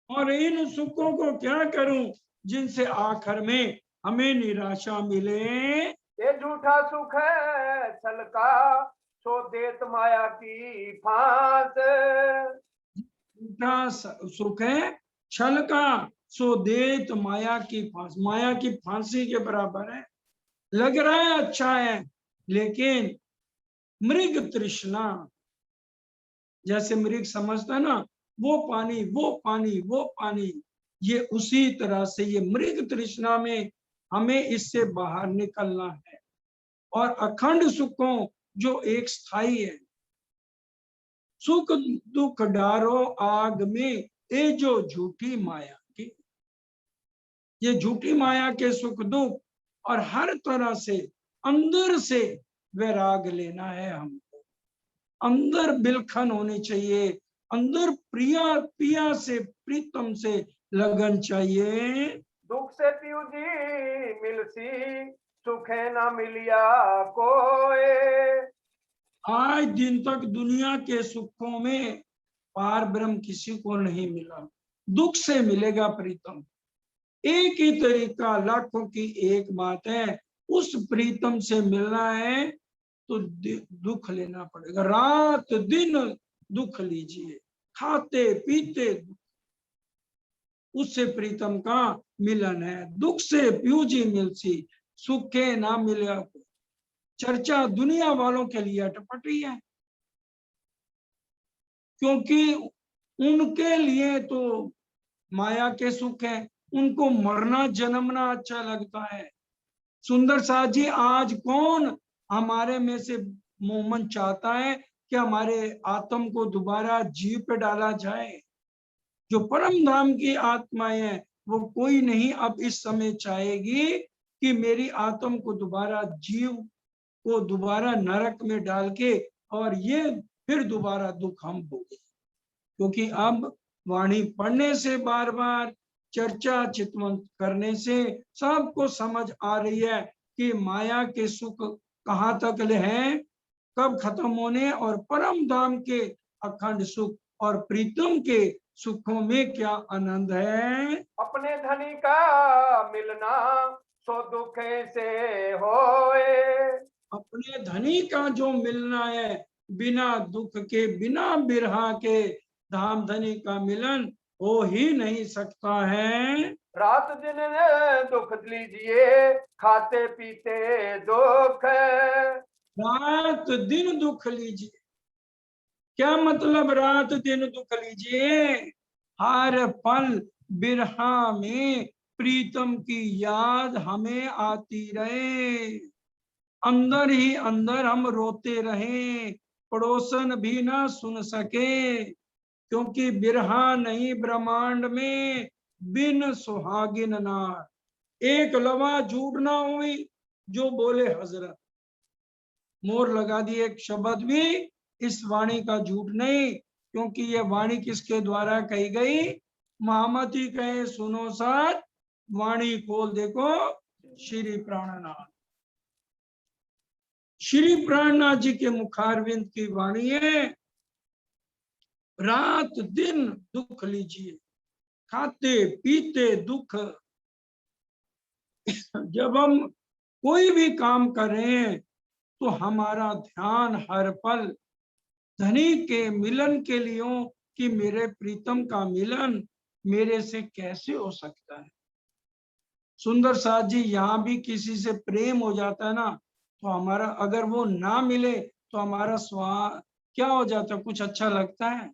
और इन सुखों को क्या करूं जिनसे आखिर में हमें निराशा मिले। ये झूठा सुख है छल का सो देत माया की फांस, झूठा सुख है छल का सो देत माया की फांस, माया की फांसी के बराबर है। लग रहा है अच्छा है, लेकिन मृग तृष्णा, जैसे मृग समझता है ना वो पानी वो पानी वो पानी, ये उसी तरह से ये मृग तृष्णा में हमें इससे बाहर निकलना है। और अखंड सुखों जो एक स्थायी है, सुख दुख डारो आग में, ये जो झूठी माया की, ये झूठी माया के सुख दुख और हर तरह से अंदर से वैराग लेना है हमको। अंदर बिलखन होनी चाहिए, अंदर प्रिया पिया से प्रीतम से लगन चाहिए। दुख से पीऊ जी मिलसी सुखे ना मिलिया कोई, आज दिन तक दुनिया के सुखों में पार ब्रह्म किसी को नहीं मिला, दुख से मिलेगा प्रीतम। एक ही तरीका, लाखों की एक बात है, उस प्रीतम से मिलना है तो दुख लेना पड़ेगा, रात दिन दुख लीजिए, खाते पीते उससे प्रीतम का मिलन है। दुख से प्यूजी मिलसी सुखे ना मिले, चर्चा दुनिया वालों के लिए अटपटी है, क्योंकि उनके लिए तो माया के सुख है, उनको मरना जन्मना अच्छा लगता है। सुंदर साथ जी, आज कौन हमारे में से मोमन चाहता है कि हमारे आत्म को दोबारा जीव पे डाला जाए। जो परम धाम की आत्माएं हैं वो कोई नहीं अब इस समय चाहेगी कि मेरी आत्म को दोबारा जीव को दोबारा नरक में डाल के और ये फिर दोबारा दुख हम भोगे, क्योंकि अब वाणी पढ़ने से, बार बार चर्चा चितवन करने से सबको समझ आ रही है कि माया के सुख कहाँ तक हैं, कब खत्म होने, और परम धाम के अखंड सुख और प्रीतम के सुखों में क्या आनंद है। अपने धनी का मिलना सो दुखे से होए, अपने धनी का जो मिलना है बिना दुख के बिना बिरहा के, धाम धनी का मिलन हो ही नहीं सकता है। रात दिन दुख लीजिए खाते पीते दुख, रात दिन दुख लीजिए, क्या मतलब रात दिन दुख लीजिए, हर पल बिरहा में प्रीतम की याद हमें आती रहे, अंदर ही अंदर हम रोते रहे, पड़ोसन भी ना सुन सके, क्योंकि बिरहा नहीं ब्रह्मांड में बिन सुहागिन नार। एक लवा झूठ ना हुई जो बोले हजरत, मोर लगा दिए एक शब्द भी इस वाणी का झूठ नहीं, क्योंकि ये वाणी किसके द्वारा कही गई, महामती कहे सुनो साथ, वाणी खोल देखो श्री प्राणनाथ। श्री प्राणनाथ जी के मुखारविंद की वाणी है, रात दिन दुख लीजिए, खाते पीते दुख। जब हम कोई भी काम करें तो हमारा ध्यान हर पल धनी के मिलन के लिए हो कि मेरे प्रीतम का मिलन मेरे से कैसे हो सकता है। सुंदर साथ जी, यहाँ भी किसी से प्रेम हो जाता है ना, तो हमारा अगर वो ना मिले तो हमारा स्वाद क्या हो जाता है, कुछ अच्छा लगता है।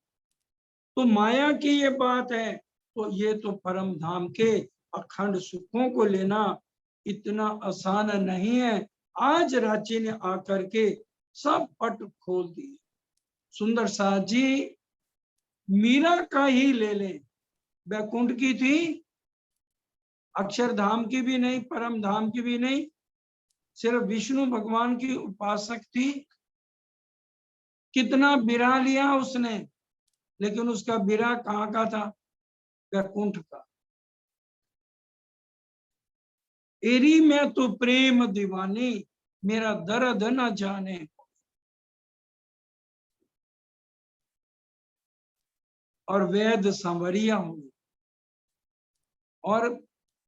तो माया की ये बात है, तो ये तो परम धाम के अखंड सुखों को लेना इतना आसान नहीं है। आज रांची ने आकर के सब पट खोल दिए। सुंदर साथ जी, मीरा का ही ले ले, बैकुंठ की थी, अक्षरधाम की भी नहीं, परम धाम की भी नहीं, सिर्फ विष्णु भगवान की उपासक थी। कितना बिरा लिया उसने, लेकिन उसका बिरा कहाँ का था, बैकुंठ का। एरी में तो प्रेम दीवानी, मेरा दर्द न जाने। और वेद संवरिया हुई, और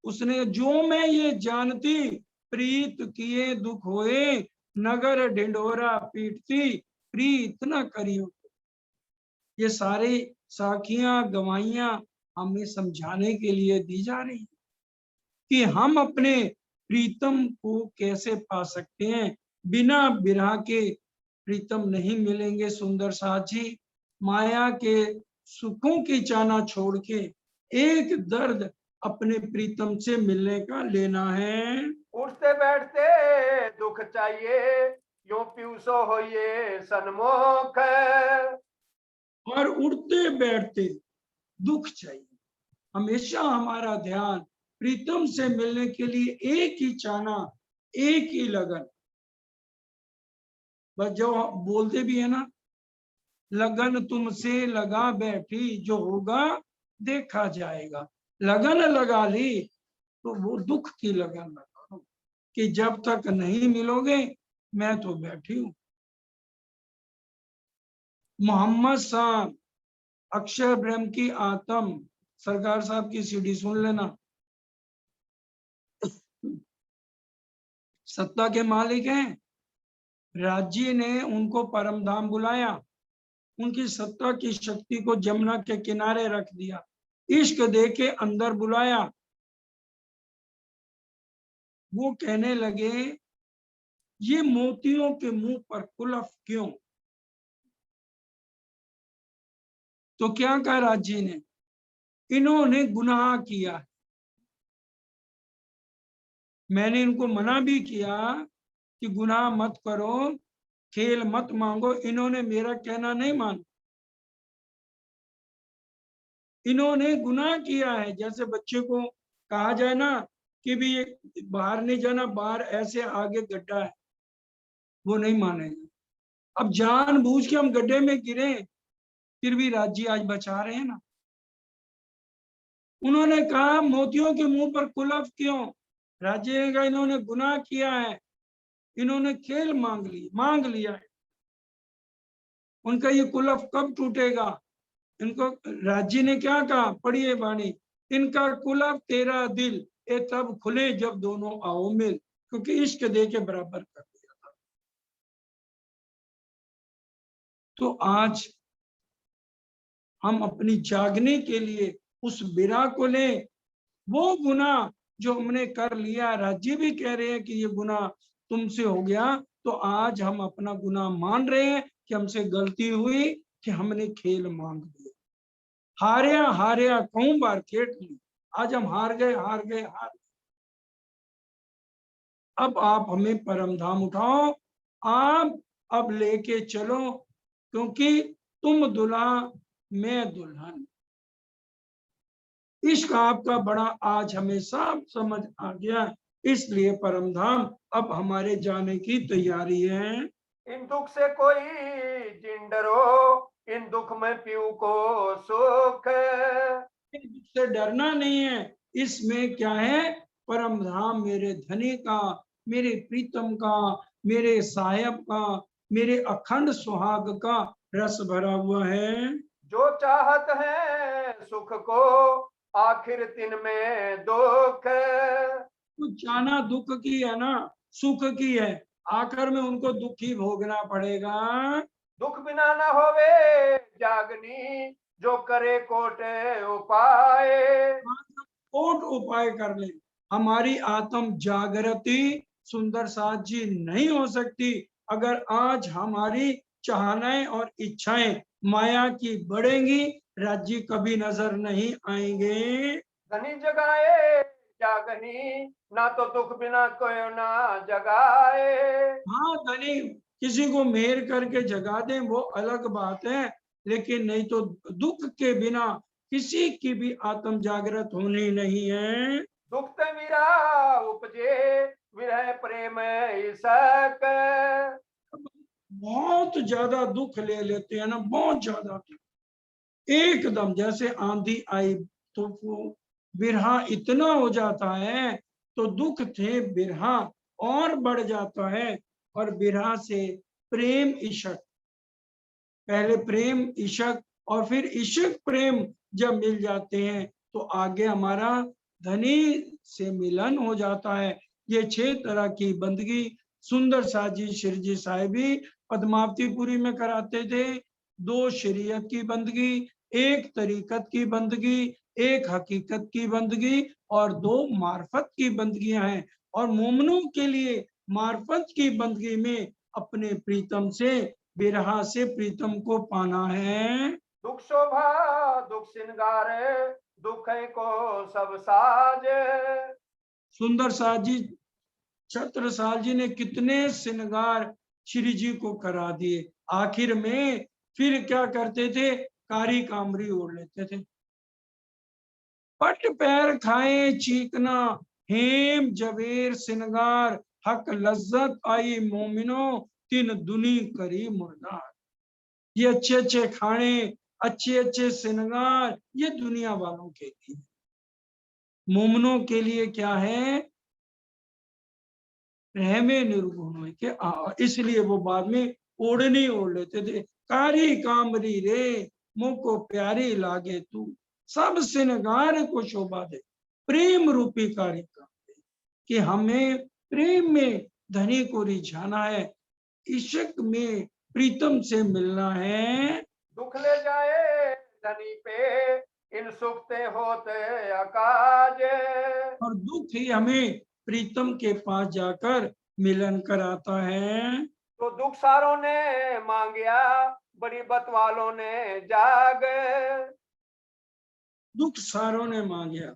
उसने जो मैं ये जानती, प्रीत किए दुख होए, नगर ढिंडोरा पीटती, प्रीत न करियो। ये सारी साखियां गवाहियां हमें समझाने के लिए दी जा रही है कि हम अपने प्रीतम को कैसे पा सकते हैं। बिना बिरहा के प्रीतम नहीं मिलेंगे। सुंदर साथ जी, माया के सुखों की चाना छोड़ के एक दर्द अपने प्रीतम से मिलने का लेना है। उठते बैठते दुख चाहिए, यूं पीयूषो होइए सन्मुख। और उठते बैठते दुख चाहिए। हमेशा हमारा ध्यान प्रीतम से मिलने के लिए एक ही चाहना, एक ही लगन। बस जो बोलते भी है ना, लगन तुमसे लगा बैठी, जो होगा देखा जाएगा। लगन लगा ली तो वो दुख की लगन लगाओ कि जब तक नहीं मिलोगे मैं तो बैठी हूं। मोहम्मद साहब, अक्षर ब्रह्म की आत्म, सरकार साहब की सीडी सुन लेना। सत्ता के मालिक हैं। राज्य ने उनको परमधाम बुलाया, उनकी सत्ता की शक्ति को जमुना के किनारे रख दिया, इश्क दे के अंदर बुलाया। वो कहने लगे, ये मोतियों के मुंह पर कुलफ क्यों। तो क्या कहा राज्य ने, इन्होंने गुनाह किया। मैंने इनको मना भी किया कि गुनाह मत करो, खेल मत मांगो। इन्होंने मेरा कहना नहीं माना। इन्होंने गुनाह किया है। जैसे बच्चे को कहा जाए ना कि भी ये बाहर नहीं जाना, बाहर ऐसे आगे गड्ढा है, वो नहीं मानेंगे। अब जानबूझ के हम गड्ढे में गिरे, फिर भी राज्य आज बचा रहे हैं ना। उन्होंने कहा मोतियों के मुंह पर कुलफ क्यों। राज्य ने कहा इन्होंने गुनाह किया है, इन्होंने खेल मांग लिया है। उनका ये कुलफ कब टूटेगा। इनको राज्य ने क्या कहा, पढ़िए वाणी, इनका कुलफ तेरा दिल, ये तब खुले जब दोनों आओ मिल, क्योंकि इश्क दे के बराबर कर दिया था। तो आज हम अपनी जागने के लिए उस बिरा को लें। वो गुनाह जो हमने कर लिया, राज्य भी कह रहे हैं कि ये गुनाह तुमसे हो गया, तो आज हम अपना गुनाह मान रहे हैं कि हमसे गलती हुई, कि हमने खेल मांग लिया। हारिया कहूं बार खेट ली, आज हम हार गए। अब आप हमें परमधाम उठाओ, आप अब लेके चलो, क्योंकि तुम दुल्हा मैं दुल्हन। इश्क आपका बड़ा आज हमें सब समझ आ गया, इसलिए परमधाम अब हमारे जाने की तैयारी है। इन दुख से कोई जिन डरो, इन दुख में पीऊ को सुख। दुख से डरना नहीं है, इसमें क्या है, परमधाम मेरे धनी का, मेरे प्रीतम का, मेरे साहेब का, मेरे अखंड सुहाग का रस भरा हुआ है। जो चाहत है सुख को आखिर तिनमें दुख। तो चाहना दुख की है ना, सुख की है, आखिर में उनको दुख ही भोगना पड़ेगा। दुख बिना न होवे जागनी, जो करे कोट उपाय। कोट उपाय कर ले, हमारी आत्म जागृति सुंदर साथ जी नहीं हो सकती अगर आज हमारी चाहनाएं और इच्छाएं माया की बढ़ेंगी, राज्य कभी नजर नहीं आएंगे। धनी जगाए जागनी, ना तो दुख बिना कोई ना जगाए। हाँ, धनी किसी को मेहर करके जगा दें वो अलग बात है, लेकिन नहीं तो दुख के बिना किसी की भी आत्म जागृत होनी नहीं है। दुख ते मीरा उपजे, विरह प्रेम इसक। बहुत ज्यादा दुख ले लेते हैं ना, बहुत ज्यादा एकदम जैसे आंधी आई तो वो बिरहा इतना हो जाता है, तो दुख थे बिरहा और बढ़ जाता है। और बिरहा से प्रेम इशक, पहले प्रेम इशक और फिर इशक प्रेम जब मिल जाते हैं तो आगे हमारा धनी से मिलन हो जाता है। ये 6 तरह की बंदगी सुंदर साजी शिरजी साहिबी पद्मावतीपुरी में कराते थे। 2 शरीयत की बंदगी, 1 तरीकत की बंदगी, 1 हकीकत की बंदगी और 2 मार्फत की बंदगियां हैं। और मोमनों के लिए मार्फत की बंदगी में अपने प्रीतम से, बिरहा से प्रीतम को पाना है। दुख शोभा दुख श्रृंगार, दुख को सब साज। सुंदर साज जी, छत्रसाल जी ने कितने श्रृंगार श्री जी को करा दिए, आखिर में फिर क्या करते थे, कारी कामरी ओढ़ लेते थे। पट पैर खाए चीकना, हेम जबेर श्रृंगार, हक लज्जत आई मोमिनो, तीन दुनी करी मुर्दार। ये अच्छे अच्छे खाने, अच्छे अच्छे श्रृंगार, ये दुनिया वालों के लिए, मोमनों के लिए क्या है, रहमे निर्गुण के इसलिए वो बाद में ओढ़नी ओढ़ लेते थे। कारी कामरी रे मुँह को प्यारी लागे तू, सब श्रृंगार को शोभा दे, प्रेम रूपी कारी कामरी, कि हमें प्रेम में धनी को रिझाना है, इश्क में प्रीतम से मिलना है। दुख ले जाए धनी पे, इन सुखते होते अकाज। और दुख ही हमें प्रीतम के पास जाकर मिलन कराता है। तो दुख सारों ने मांगया, बड़ी बत वालों ने जाग। दुख सारों ने मांगया,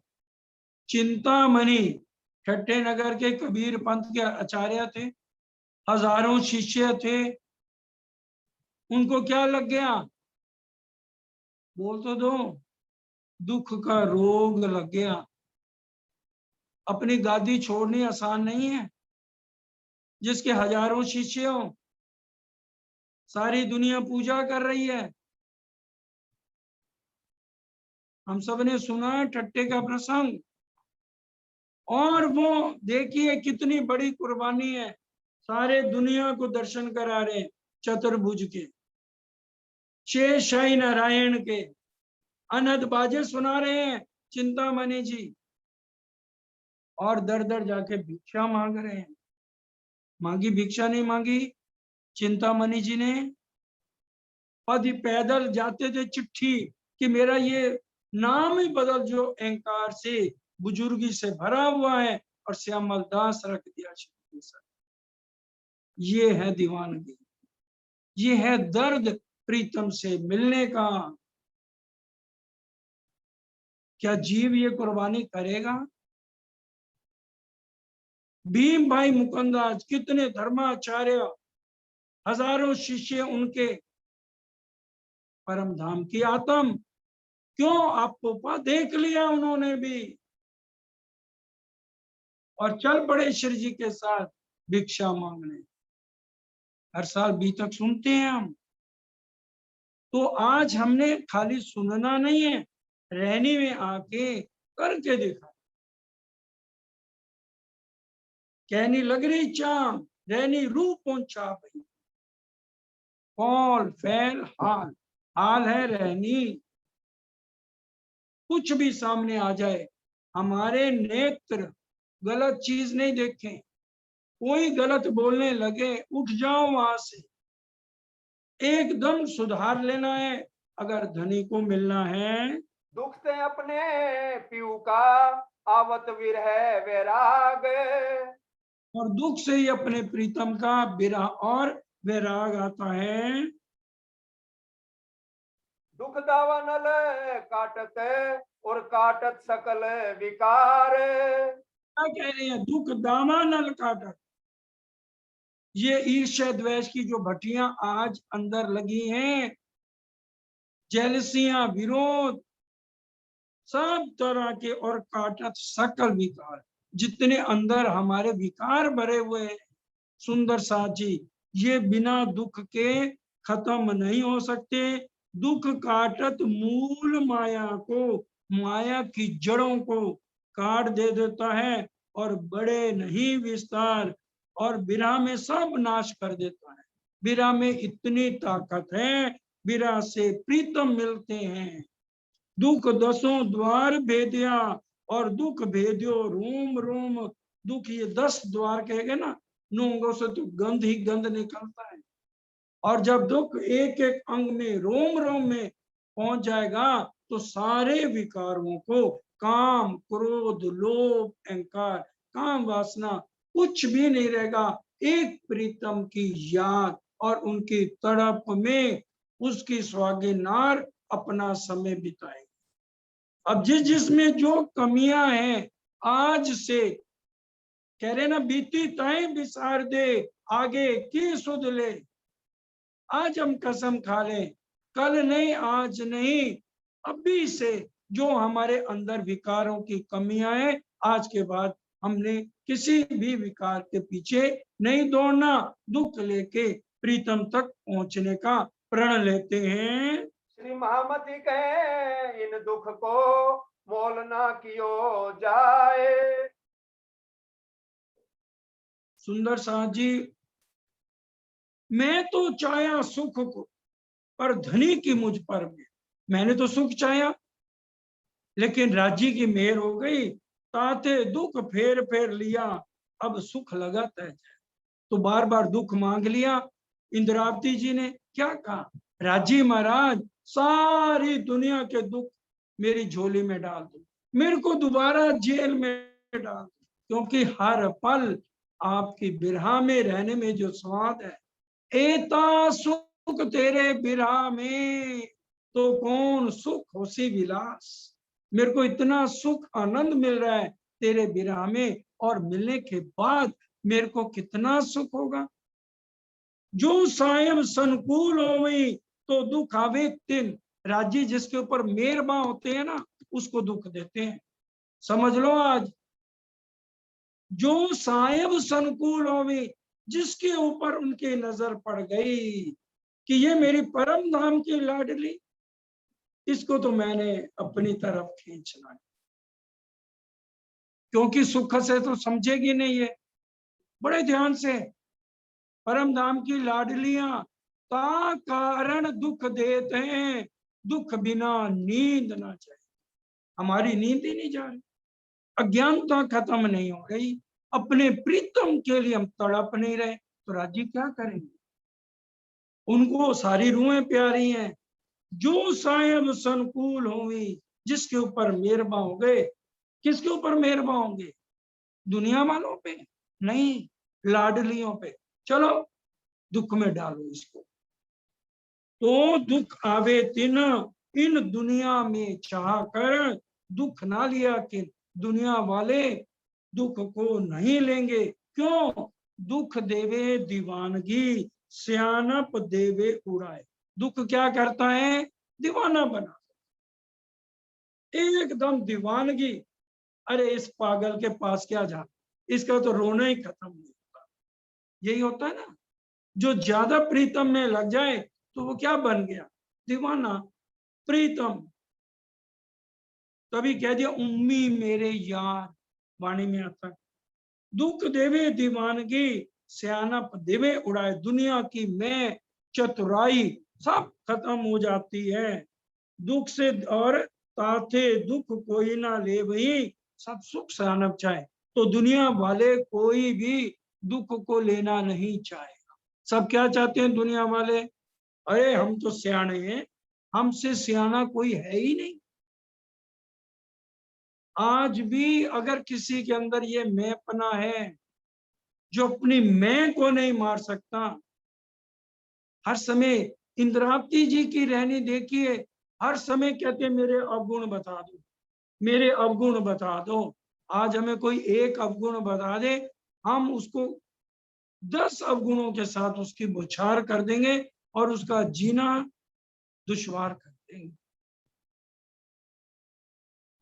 चिंतामणि ठट्टे नगर के कबीर पंथ के आचार्य थे, हजारों शिष्य थे, उनको क्या लग गया, बोल तो दो, दुख का रोग लग गया। अपनी गादी छोड़नी आसान नहीं है, जिसके हजारों शिष्य हो, सारी दुनिया पूजा कर रही है। हम सब ने सुना है ठट्टे का प्रसंग, और वो देखिए कितनी बड़ी कुर्बानी है, सारे दुनिया को दर्शन करा रहे हैं चतुर्भुज के, शेषाई नारायण के, अनहद बाजे सुना रहे हैं चिंतामणि जी, और दर दर जाके भिक्षा मांग रहे हैं। मांगी भिक्षा नहीं मांगी चिंतामणि जी ने, पद पैदल जाते थे चिट्ठी कि मेरा ये नाम ही बदल जो अहंकार से बुजुर्गी से भरा हुआ है, और श्यामल दास रख दिया। ये है दीवानगी, ये है दर्द प्रीतम से मिलने का। क्या जीव ये कुर्बानी करेगा? भीम भाई मुकुंदास, कितने धर्माचार्य, हजारों शिष्य उनके, परम धाम की आत्म, क्यों आपको देख लिया उन्होंने भी, और चल पड़े श्री जी के साथ भिक्षा मांगने। हर साल बीतक सुनते हैं हम, तो आज हमने खाली सुनना नहीं है, रहनी में आके करके देखा। कहनी लग रही चाम, रहनी रूप पहुंचा भाई, फॉल फैल हाल, हाल है रहनी। कुछ भी सामने आ जाए, हमारे नेत्र गलत चीज नहीं देखें। कोई गलत बोलने लगे, उठ जाओ वहां से, एकदम सुधार लेना है अगर धनी को मिलना है। दुख से अपने पीऊ का आवत विरह वैराग। और दुख से ही अपने प्रीतम का विरह और वैराग आता है। दुख दावानल काटत और काटत सकल विकार। क्या कह रहे हैं? दुख दामानल काटत। ये ईर्ष्या द्वेष की जो भट्टियां आज अंदर लगी हैं, जेलसियां, विरोध, सब तरह के, और काटत सकल विकार, जितने अंदर हमारे विकार भरे हुए हैं सुंदर साथ जी, ये बिना दुख के खत्म नहीं हो सकते। दुख काटत मूल माया को, माया की जड़ों को काट दे देता है, और बड़े नहीं विस्तार, और विरह में सब नाश कर देता है। विरह में इतनी ताकत है, विरह से प्रीतम मिलते हैं। दुख दसों द्वार भेदिया, और दुख भेदियो रोम रोम। दुख ये 10 द्वार कहेंगे ना, नूंगों से तो गंध ही गंध निकलता है। और जब दुख एक एक अंग में, रोम रोम में पहुंच जाएगा, तो सारे विकारों को, काम, क्रोध, लोभ, अहंकार, काम वासना, कुछ भी नहीं रहेगा। एक प्रीतम की याद और उनकी तड़प में उसकी स्वागे नार अपना समय बिताएगी। अब जिसमें जो कमियां हैं, आज से कह रहे ना, बीती ताई बिसार दे, आगे की सुध ले। आज हम कसम खा लें, कल नहीं, आज नहीं, अभी से जो हमारे अंदर विकारों की कमियां हैं, आज के बाद हमने किसी भी विकार के पीछे नहीं दौड़ना। दुख लेके प्रीतम तक पहुंचने का प्रण लेते हैं। श्री महामती कहे इन दुख को मोल ना कियो जाए। सुंदर साथ जी, मैं तो चाहा सुख को, पर धनी की मुझ पर में। मैंने तो सुख चाहा, लेकिन राज्य की मेहर हो गई, ताते दुख फेर फेर लिया, अब सुख लगा तय। तो बार बार दुख मांग लिया। इंद्रावती जी ने क्या कहा? राजी महाराज, सारी दुनिया के दुख मेरी झोली में डाल दो, मेरे को दोबारा जेल में डाल दो, क्योंकि हर पल आपकी बिरहा में रहने में जो स्वाद है, एता सुख तेरे बिरहा में, तो कौन सुख होसी विलास। मेरे को इतना सुख आनंद मिल रहा है तेरे बिरहा में, और मिलने के बाद मेरे को कितना सुख होगा। जो सायम संकुल होवी, तो दुख आवे तिन। राजी जिसके ऊपर मेहरबा होते हैं ना, उसको दुख देते हैं। समझ लो आज, जो सायब संकुल होवी, जिसके ऊपर उनकी नजर पड़ गई कि ये मेरी परम धाम की लाडली, इसको तो मैंने अपनी तरफ खींचना है, क्योंकि सुख से तो समझेगी नहीं है। बड़े ध्यान से, परम धाम की लाडलियां ता कारण दुख देते हैं, दुख बिना नींद ना जाए। हमारी नींद ही नहीं जा रही, अज्ञानता खत्म नहीं हो रही, अपने प्रीतम के लिए हम तड़प नहीं रहे, तो राजी क्या करेंगे? उनको सारी रूहें प्यारी हैं। जो सायब संकुल होंगी, जिसके ऊपर मेहरबा हो गए। किसके ऊपर मेहरबा होंगे? दुनिया वालों पे नहीं, लाडलियों पे। चलो दुख में डालो इसको। तो दुख आवे तिन, इन दुनिया में चाह कर दुख ना लिया किन। दुनिया वाले दुख को नहीं लेंगे। क्यों? दुख देवे दीवानगी, सियानप देवे उड़ाए। दुख क्या करता है? दीवाना बना, एकदम दीवानगी। अरे इस पागल के पास क्या जा, इसका तो रोना ही खत्म नहीं होता। यही होता है ना, जो ज्यादा प्रीतम में लग जाए तो वो क्या बन गया? दीवाना। प्रीतम, तभी कह दिया उम्मी मेरे यार, वाणी में आता है। दुख देवे दीवानगी, सियानप देवे उड़ाए। दुनिया की मैं चतुराई सब खत्म हो जाती है। दुख से और ताथे दुख कोई ना ले भाई, सब सुख सानब चाहे। तो दुनिया वाले कोई भी दुख को लेना नहीं चाहेगा। सब क्या चाहते हैं दुनिया वाले? अरे हम तो सियाने हैं, हमसे सियाना कोई है ही नहीं। आज भी अगर किसी के अंदर ये मैंपना है, जो अपनी मैं को नहीं मार सकता, हर समय इंद्रावती जी की रहनी देखिए, हर समय कहते मेरे अवगुण बता दो, मेरे अवगुण बता दो। आज हमें कोई एक अवगुण बता दे, हम उसको 10 अवगुणों के साथ उसकी बौछार कर देंगे और उसका जीना दुश्वार कर देंगे।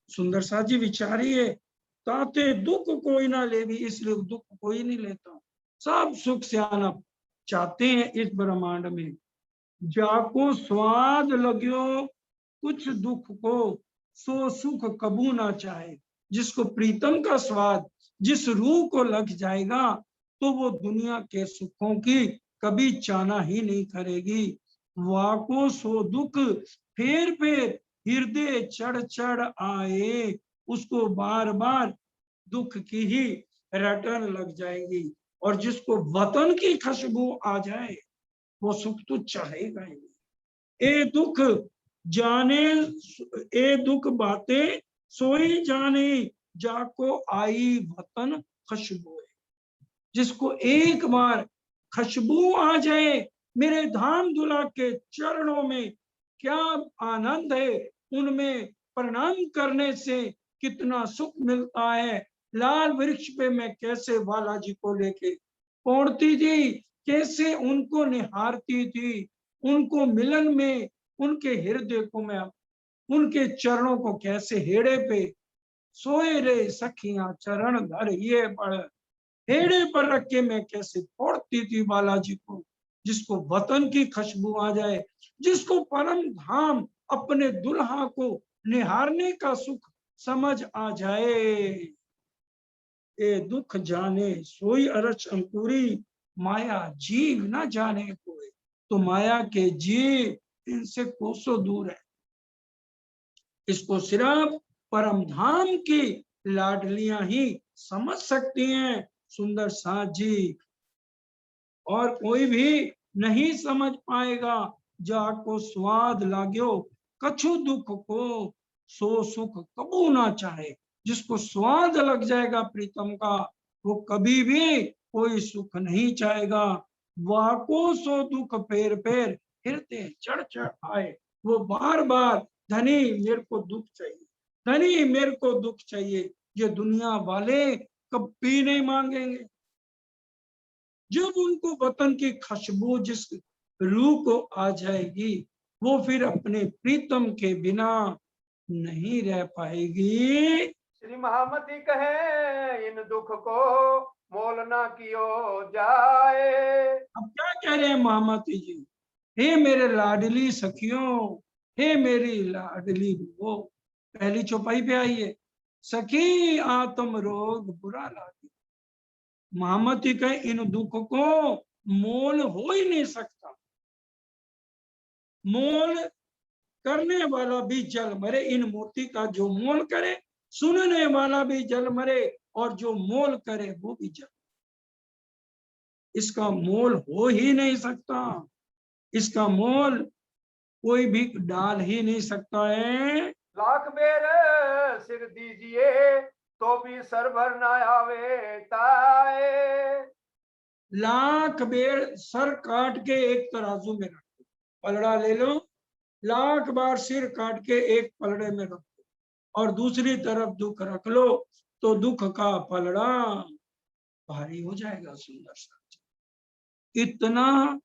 सुंदर सा जी विचारिए, ताते दुख कोई ना ले भी, इसलिए दुख कोई नहीं लेता। सब सुख सियानप चाहते हैं इस ब्रह्मांड में। जाको स्वाद लग्यो कुछ दुख को, सो सुख कबू ना चाहे। जिसको प्रीतम का स्वाद जिस रूह को लग जाएगा, तो वो दुनिया के सुखों की कभी चाहना ही नहीं करेगी। वाको सो दुख फेर फेर हृदय चढ़ चढ़ आए, उसको बार बार दुख की ही रटन लग जाएगी। और जिसको वतन की खुशबू आ जाए, वो सुख तो चाहेगा ही नहीं। ए दुख जाने, ए दुख बातें सोई जाने, जाको आई वतन खुशबू। जिसको एक बार खुशबू आ जाए मेरे धाम दुला के चरणों में, क्या आनंद है उनमें प्रणाम करने से, कितना सुख मिलता है। लाल वृक्ष पे मैं कैसे बालाजी को लेके पहुंचती थी, कैसे उनको निहारती थी, उनको मिलन में उनके हृदय को मैं, उनके चरणों को कैसे हेड़े पे सोए रे सखियां चरण धर ये पड़, हेड़े पर रख के मैं कैसे फोड़ती थी बालाजी को। जिसको वतन की खुशबू आ जाए, जिसको परम धाम अपने दुल्हा को निहारने का सुख समझ आ जाए, ए दुख जाने सोई अरच अंकुरी, माया जीव ना जाने कोई। तो माया के जीव इनसे कोसों दूर है। इसको सिर्फ परम धाम की लाडलियां ही समझ सकती हैं, सुंदर साथ जी। और कोई भी नहीं समझ पाएगा। जाको स्वाद लाग्यो कछु दुख को, सो सुख कबू ना चाहे। जिसको स्वाद लग जाएगा प्रीतम का, वो कभी भी कोई सुख नहीं चाहेगा। वाको सो दुख फेर फेर हृदय चढ़ चढ़ आए। वो बार बार धनी मेरे को दुख चाहिए, धनी मेरे को दुख चाहिए, ये दुनिया वाले कभी नहीं मांगेंगे। जब उनको वतन की खुशबू जिस रूह को आ जाएगी, वो फिर अपने प्रीतम के बिना नहीं रह पाएगी। श्री महामती कहे इन दुख को मोल ना कियो जाए। अब क्या कह रहे हैं महामती जी? हे मेरे लाडली सखियों, हे मेरी लाडली वो, पहली चौपाई पे आइए। सखी आत्म रोग बुरा लागे। महामती कहे इन दुख को मोल हो ही नहीं सकता। मोल करने वाला भी जल मरे, इन मोती का जो मोल करे, सुनने वाला भी जल मरे, और जो मोल करे वो भी जल। इसका मोल हो ही नहीं सकता, इसका मोल कोई भी डाल ही नहीं सकता है। लाख बेर सिर दीजिए तो भी सर भर ना आवे ताए। लाख बेर सर काट के एक तराजू में रखो, पलड़ा ले लो, लाख बार सिर काट के एक पलड़े में रखो, और दूसरी तरफ दुख रख लो, तो दुख का पलड़ा भारी हो जाएगा। सुंदर सा इतना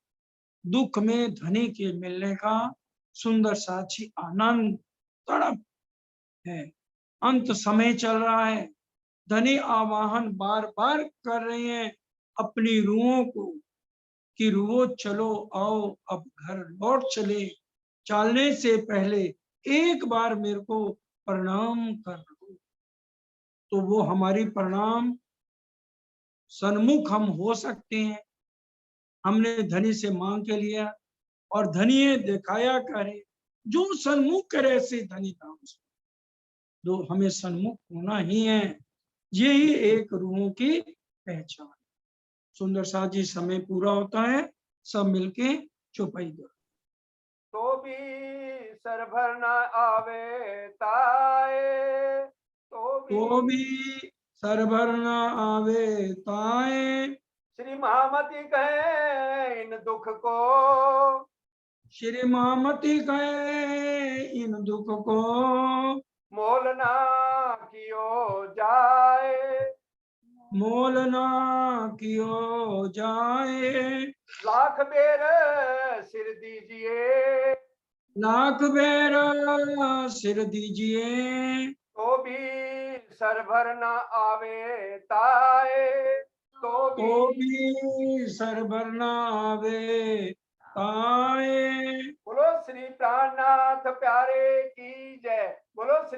दुख में धनी के मिलने का सुंदर साची आनंद तड़प है। अंत समय चल रहा है, धनी आवाहन बार बार कर रहे हैं अपनी रूहों को कि रूहो चलो आओ अब घर लौट चले। चलने से पहले एक बार मेरे को प्रणाम कर लो। तो वो हमारी प्रणाम सन्मुख हम हो सकते हैं। हमने धनी से मांग के लिया और धनिये दिखाया करे, जो सन्मुख करे से धनी धाम से। तो हमें सन्मुख होना ही है, यही एक रूहों की पहचान। सुंदर साथ जी, समय पूरा होता है, सब मिलके चौपाई करो। तो भी सर भर न आवे ताए, तो भी सर भर न आवे ताए, श्री महामती कहे इन दुख को, श्री महामती कहे इन दुख को, मोल ना कियो जाए, मोल ना कियो जाए। लाख बेर सिर दीजिए, लाख बेर सिर दीजिए, तो भी सर भर न आवे ताए, तो तो भी। भी सर भर न आवे ताए। बोलो श्री प्राणनाथ प्यारे की जय, बोलो श्री